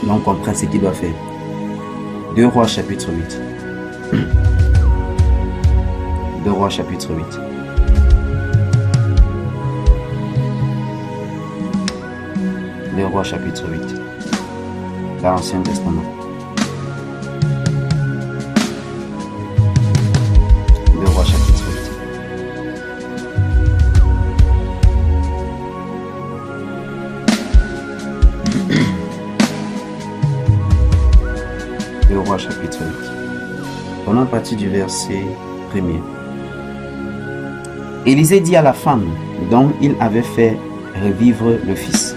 l'on comprenne ce qu'il doit faire. 2 Rois chapitre 8. 2 Rois chapitre 8. Les Rois chapitre 8 dans l'Ancien Testament. Les Rois chapitre 8. Les Rois chapitre 8. On a parti du verset 1er. Élisée dit à la femme dont il avait fait revivre le fils: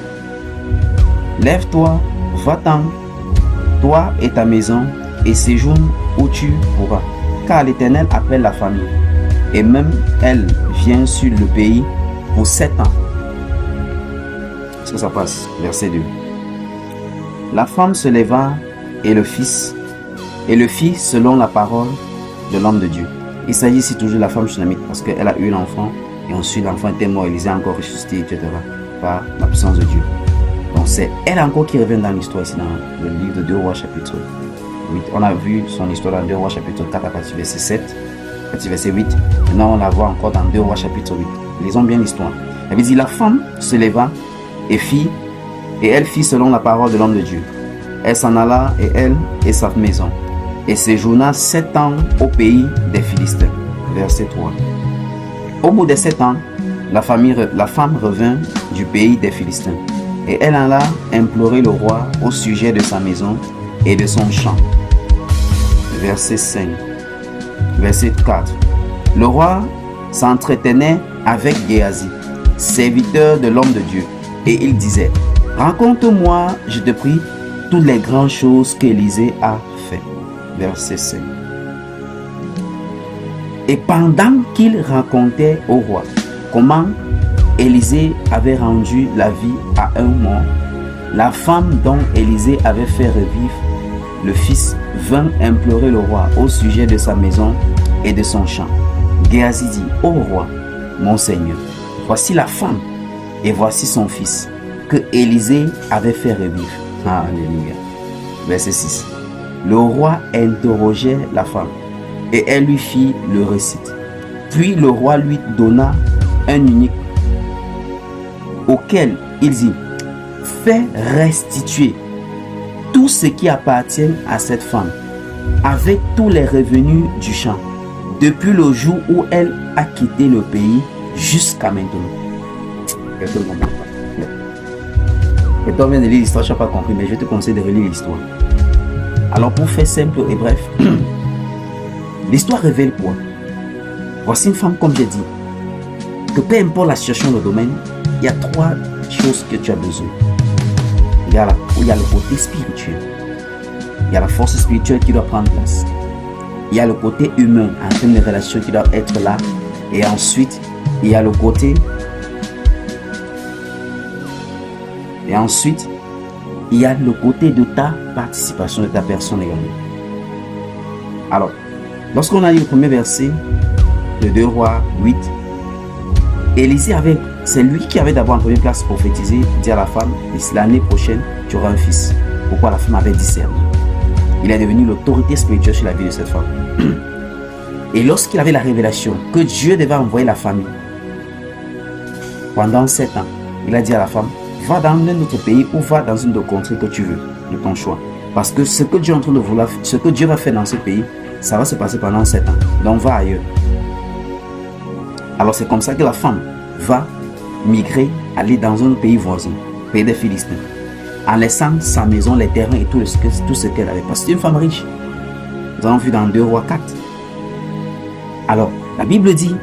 lève-toi, va-t'en, toi et ta maison, et séjourne où tu pourras, car l'Éternel appelle la famille, et même elle vient sur le pays pour 7 ans. Est-ce que ça passe? Verset 2. La femme se leva et le fit selon la parole de l'homme de Dieu. Il s'agit ici toujours de la femme shunammite, parce qu'elle a eu l'enfant, et ensuite l'enfant était mort, Élisée a encore ressuscité, etc., par la puissance de Dieu. Donc c'est elle encore qui revient dans l'histoire ici, dans le livre de 2 Rois chapitre 8. On a vu son histoire dans 2 Rois chapitre 4 à partir du verset 7, à partir du verset 8. Maintenant on la voit encore dans 2 Rois chapitre 8. Lisons bien l'histoire. Elle dit: la femme se leva et elle fit selon la parole de l'homme de Dieu. Elle s'en alla, et elle et sa maison, et séjourna 7 ans au pays des Philistins. Verset 3. Au bout de 7 ans, la femme revint du pays des Philistins, et elle alla implorer le roi au sujet de sa maison et de son champ. Verset 5. Verset 4. Le roi s'entretenait avec Géasi, serviteur de l'homme de Dieu, et il disait: raconte-moi, je te prie, toutes les grandes choses qu'Élisée a fait. Verset 5. Et pendant qu'il racontait au roi comment Élisée avait rendu la vie à un mort, la femme dont Élisée avait fait revivre le fils vint implorer le roi au sujet de sa maison et de son champ. Géasi dit: ô roi, mon Seigneur, voici la femme et voici son fils que Élisée avait fait revivre. Alléluia. Verset 6. Le roi interrogeait la femme: Et elle lui fit le récit. Puis le roi lui donna un unique auquel il dit, fais restituer tout ce qui appartient à cette femme, avec tous les revenus du champ, depuis le jour où elle a quitté le pays jusqu'à maintenant. Et toi viens de lire l'histoire, tu n'as pas compris, mais je te conseille de relire l'histoire. Alors pour faire simple et bref, l'histoire révèle quoi? Voici une femme, comme j'ai dit, que peu importe la situation, le domaine, il y a trois choses que tu as besoin. Il y a le côté spirituel. Il y a la force spirituelle qui doit prendre place. Il y a le côté humain, en termes de relations qui doivent être là. Et ensuite, il y a le côté... de ta participation, de ta personne également. Alors, lorsqu'on a lu le premier verset, de 2 Rois 8, Élisée c'est lui qui avait d'abord en première place prophétisé, dit à la femme, l'année prochaine, tu auras un fils. Pourquoi la femme avait discerné? Il est devenu l'autorité spirituelle sur la vie de cette femme. Et lorsqu'il avait la révélation que Dieu devait envoyer la famille, pendant 7 ans, il a dit à la femme, va dans un autre pays ou va dans une autre contrée que tu veux, de ton choix. Parce que ce que Dieu est en train de vouloir, ce que Dieu va faire dans ce pays, ça va se passer pendant 7 ans. Donc va ailleurs. Alors c'est comme ça que la femme va migrer, aller dans un pays voisin, pays des Philistins, en laissant sa maison, les terrains et tout ce qu'elle avait. Parce que c'est une femme riche. Nous avons vu dans 2 Rois 4. Alors, la Bible dit,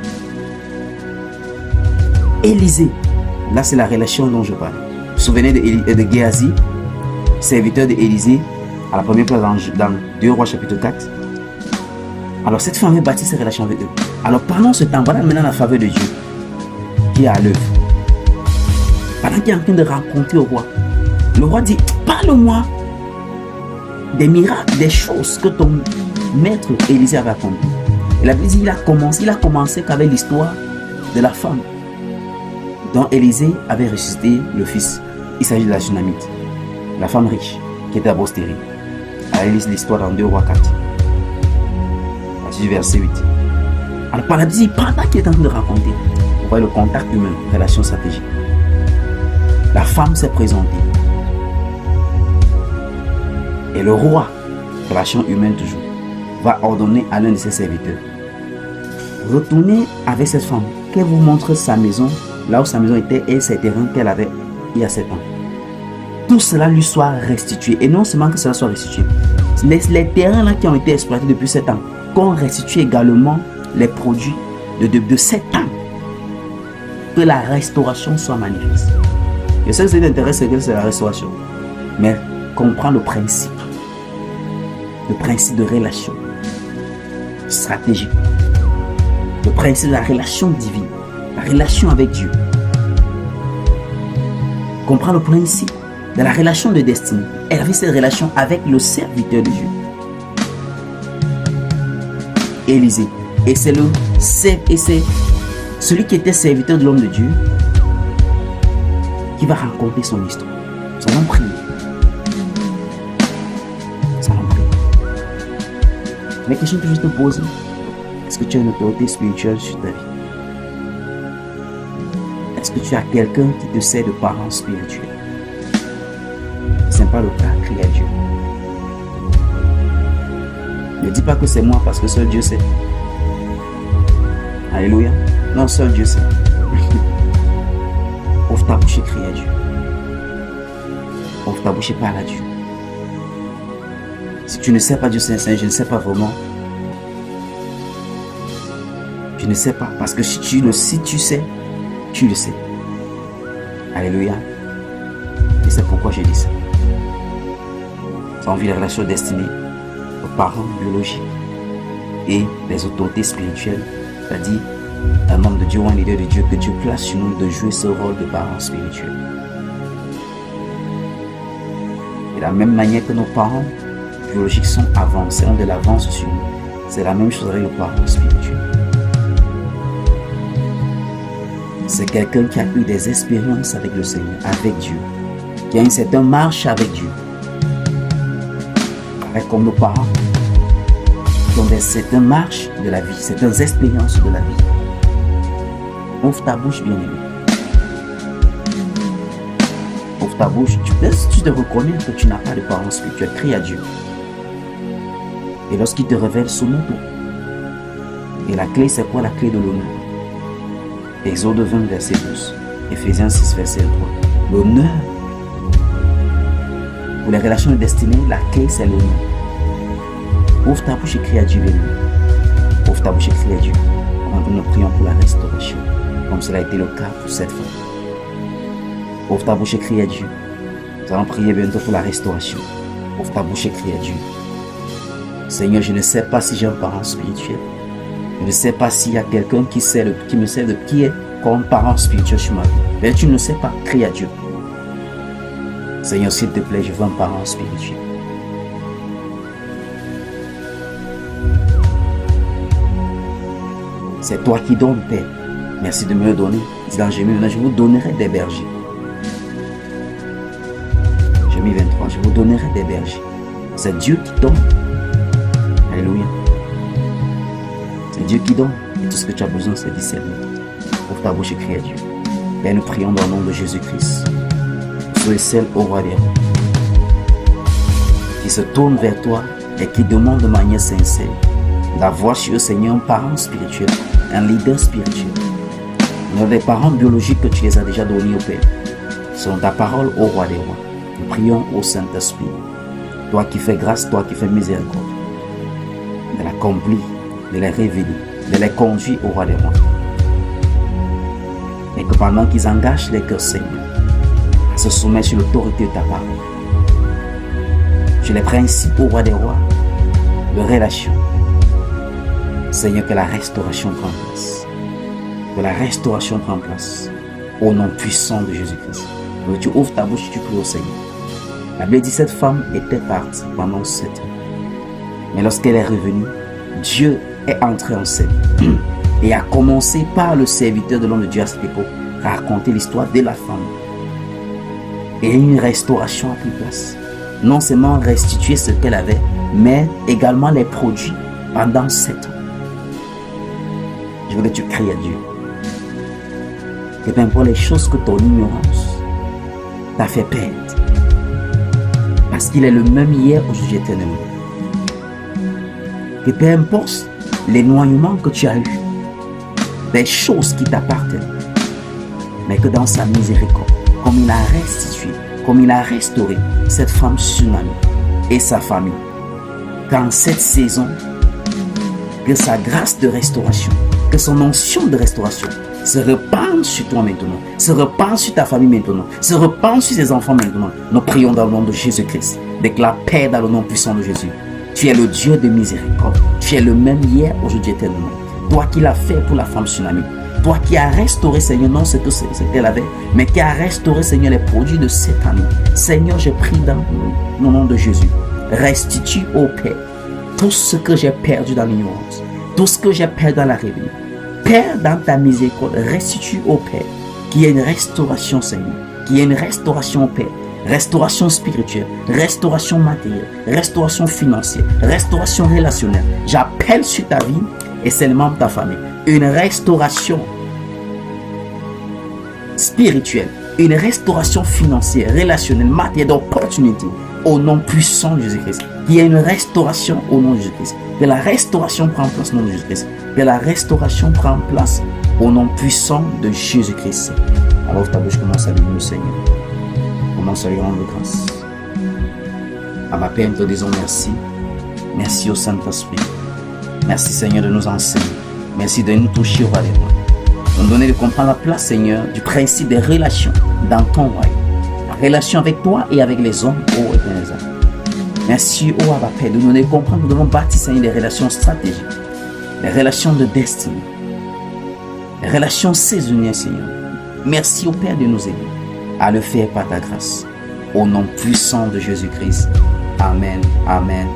Élisée, là c'est la relation dont je parle. Vous vous souvenez de Géasi, serviteur d'Élisée, à la première place dans 2 Rois chapitre 4. Alors cette femme a bâti ses relations avec eux. Alors pendant ce temps, voilà maintenant la faveur de Dieu qui est à l'œuvre. Pendant qu'il est en train de raconter au roi, le roi dit, parle-moi des miracles, des choses que ton maître Élisée avait accomplies. Et la Bible dit, il a commencé qu'avec l'histoire de la femme dont Élisée avait ressuscité le fils. Il s'agit de la Sunamite, la femme riche qui était d'abord stérile. Elle lit l'histoire dans 2 Rois 4. Verset 8. Alors par la Bible, pendant qu'il est en train de raconter, vous voyez le contact humain, relation stratégique. La femme s'est présentée. Et le roi, relation humaine toujours, va ordonner à l'un de ses serviteurs, retournez avec cette femme, qu'elle vous montre sa maison, là où sa maison était et ses terrains qu'elle avait il y a 7 ans. Tout cela lui soit restitué. Et non seulement que cela soit restitué, mais les terrains là qui ont été exploités depuis 7 ans, qu'on restitue également les produits de 7 ans. Que la restauration soit manifeste. Je sais que ce qui t'intéresse, c'est la restauration. Mais comprends le principe de relation stratégique, le principe de la relation divine, la relation avec Dieu. Comprends le principe de la relation de destinée. Elle avait cette relation avec le serviteur de Dieu, Élisée. Et c'est celui qui était serviteur de l'homme de Dieu qui va raconter son histoire, son nom prié. La question que je te pose, est-ce que tu as une autorité spirituelle sur ta vie? Est-ce que tu as quelqu'un qui te sert de parent spirituel? Ce n'est pas le cas, crie à Dieu. Ne dis pas que c'est moi parce que seul Dieu sait. Alléluia. Non, seul Dieu sait. Ouvre ta bouche et crie à Dieu. Ouvre ta bouche et parle à Dieu. Si tu ne sais pas Dieu Saint, je ne sais pas vraiment. Je ne sais pas. Parce que si tu sais, tu le sais. Alléluia. Et c'est pourquoi je dis ça. Ça envie les relations destinées aux parents biologiques et les autorités spirituelles. C'est-à-dire un homme de Dieu ou un leader de Dieu que Dieu place sur nous de jouer ce rôle de parents spirituels. Et de la même manière que nos parents biologiques sont avancés, ont de l'avance sur nous, c'est la même chose avec le parent spirituel. C'est quelqu'un qui a eu des expériences avec le Seigneur, avec Dieu, qui a une certaine marche avec Dieu. Avec comme nos parents, ton vers certaines marches de la vie, certaines expériences de la vie. Ouvre ta bouche, bien-aimé. Ouvre ta bouche. Tu te reconnais que tu n'as pas de parents spirituels. Crie à Dieu. Et lorsqu'il te révèle, souviens-toi. Et la clé, c'est quoi la clé de l'honneur? Exode 20, verset 12. Éphésiens 6, verset 3. L'honneur. Pour les relations destinées, la clé, c'est l'honneur. Ouvre ta bouche et crie à Dieu, bien-aimé. Ouvre ta bouche et crie à Dieu. Nous prions pour la restauration, comme cela a été le cas pour cette femme. Ouvre ta bouche et crie à Dieu. Nous allons prier bientôt pour la restauration. Ouvre ta bouche et crie à Dieu. Seigneur, je ne sais pas si j'ai un parent spirituel. Je ne sais pas s'il y a quelqu'un qui me sait de qui est comme parent spirituel sur ma vie. Mais tu ne sais pas, crie à Dieu. Seigneur, s'il te plaît, je veux un parent spirituel. C'est toi qui donnes, Père. Merci de me le donner. Dis dans Jérémie 29, je vous donnerai des bergers. Jérémie 23, je vous donnerai des bergers. C'est Dieu qui donne. Alléluia. C'est Dieu qui donne. Et tout ce que tu as besoin, c'est discerner. Ouvre ta bouche et crie à Dieu. Père, nous prions dans le nom de Jésus-Christ. Sois celle au roi des rois, qui se tourne vers toi et qui demande de manière sincère d'avoir sur eux, Seigneur, un parent spirituel, un leader spirituel. Nous des parents biologiques que tu les as déjà donnés au Père. Selon ta parole, au roi des rois. Nous prions au Saint-Esprit. Toi qui fais grâce, toi qui fais miséricorde, de l'accomplir, de les révéler, de les conduire au roi des rois. Et que pendant qu'ils engagent les cœurs, Seigneur, à se soumettre sur l'autorité de ta parole, je les principes au roi des rois de relation. Seigneur, que la restauration prenne place. Que la restauration prenne place. Au nom puissant de Jésus-Christ. Donc tu ouvres ta bouche et tu pries au Seigneur. La Bible dit cette femme était partie pendant 7 ans. Mais lorsqu'elle est revenue, Dieu est entré en scène. Et a commencé par le serviteur de l'homme de Dieu à cette époque à raconter l'histoire de la femme. Et une restauration a pris place. Non seulement restituer ce qu'elle avait, mais également les produits pendant 7 ans. Je veux que tu cries à Dieu. Que peu importe les choses que ton ignorance t'a fait perdre. Parce qu'il est le même hier, aujourd'hui, éternellement. Que peu importe l'éloignement que tu as eu, des choses qui t'appartiennent, mais que dans sa miséricorde, comme il a restitué, comme il a restauré cette femme tsunami et sa famille, qu'en cette saison, que sa grâce de restauration, que son onction de restauration se répande sur toi maintenant, se répande sur ta famille maintenant, se répande sur tes enfants maintenant. Nous prions dans le nom de Jésus-Christ. Déclare paix dans le nom puissant de Jésus. Tu es le Dieu de miséricorde. Tu es le même hier, aujourd'hui, éternellement. Toi qui l'as fait pour la femme tsunami. Toi qui as restauré, Seigneur, non ce qu'elle avait, mais qui as restauré, Seigneur, les produits de cette année. Seigneur, je prie dans le nom de Jésus. Restitue au Père tout ce que j'ai perdu dans l'ignorance, tout ce que j'ai perdu dans la rébellion. Père, dans ta miséricorde, restitue au Père qu'il y ait une restauration, Seigneur, qu'il y ait une restauration au Père, restauration spirituelle, restauration matérielle, restauration financière, restauration relationnelle. J'appelle sur ta vie et seulement ta famille une restauration spirituelle, une restauration financière, relationnelle, matérielle, d'opportunité au nom puissant de Jésus-Christ. Qu'il y ait une restauration au nom de Jésus-Christ. Que la restauration prenne place au nom de Jésus-Christ. Que la restauration prenne place au nom puissant de Jésus-Christ. Alors ta bouche commence à bénir le Seigneur. Commence à lui rendre grâce. À ma Père, nous te disons merci. Merci au Saint-Esprit. Merci Seigneur de nous enseigner. Merci de nous toucher au roi des rois. De nous donner de comprendre la place, Seigneur, du principe des relations dans ton royaume. La relation avec toi et avec les hommes, ô éternel. Merci, ô Abba Père, de nous donner de comprendre que nous devons bâtir, Seigneur, des relations stratégiques, des relations de destinée, des relations saisonnières, Seigneur. Merci, ô Père, de nous aider à le faire par ta grâce. Au nom puissant de Jésus-Christ. Amen, amen.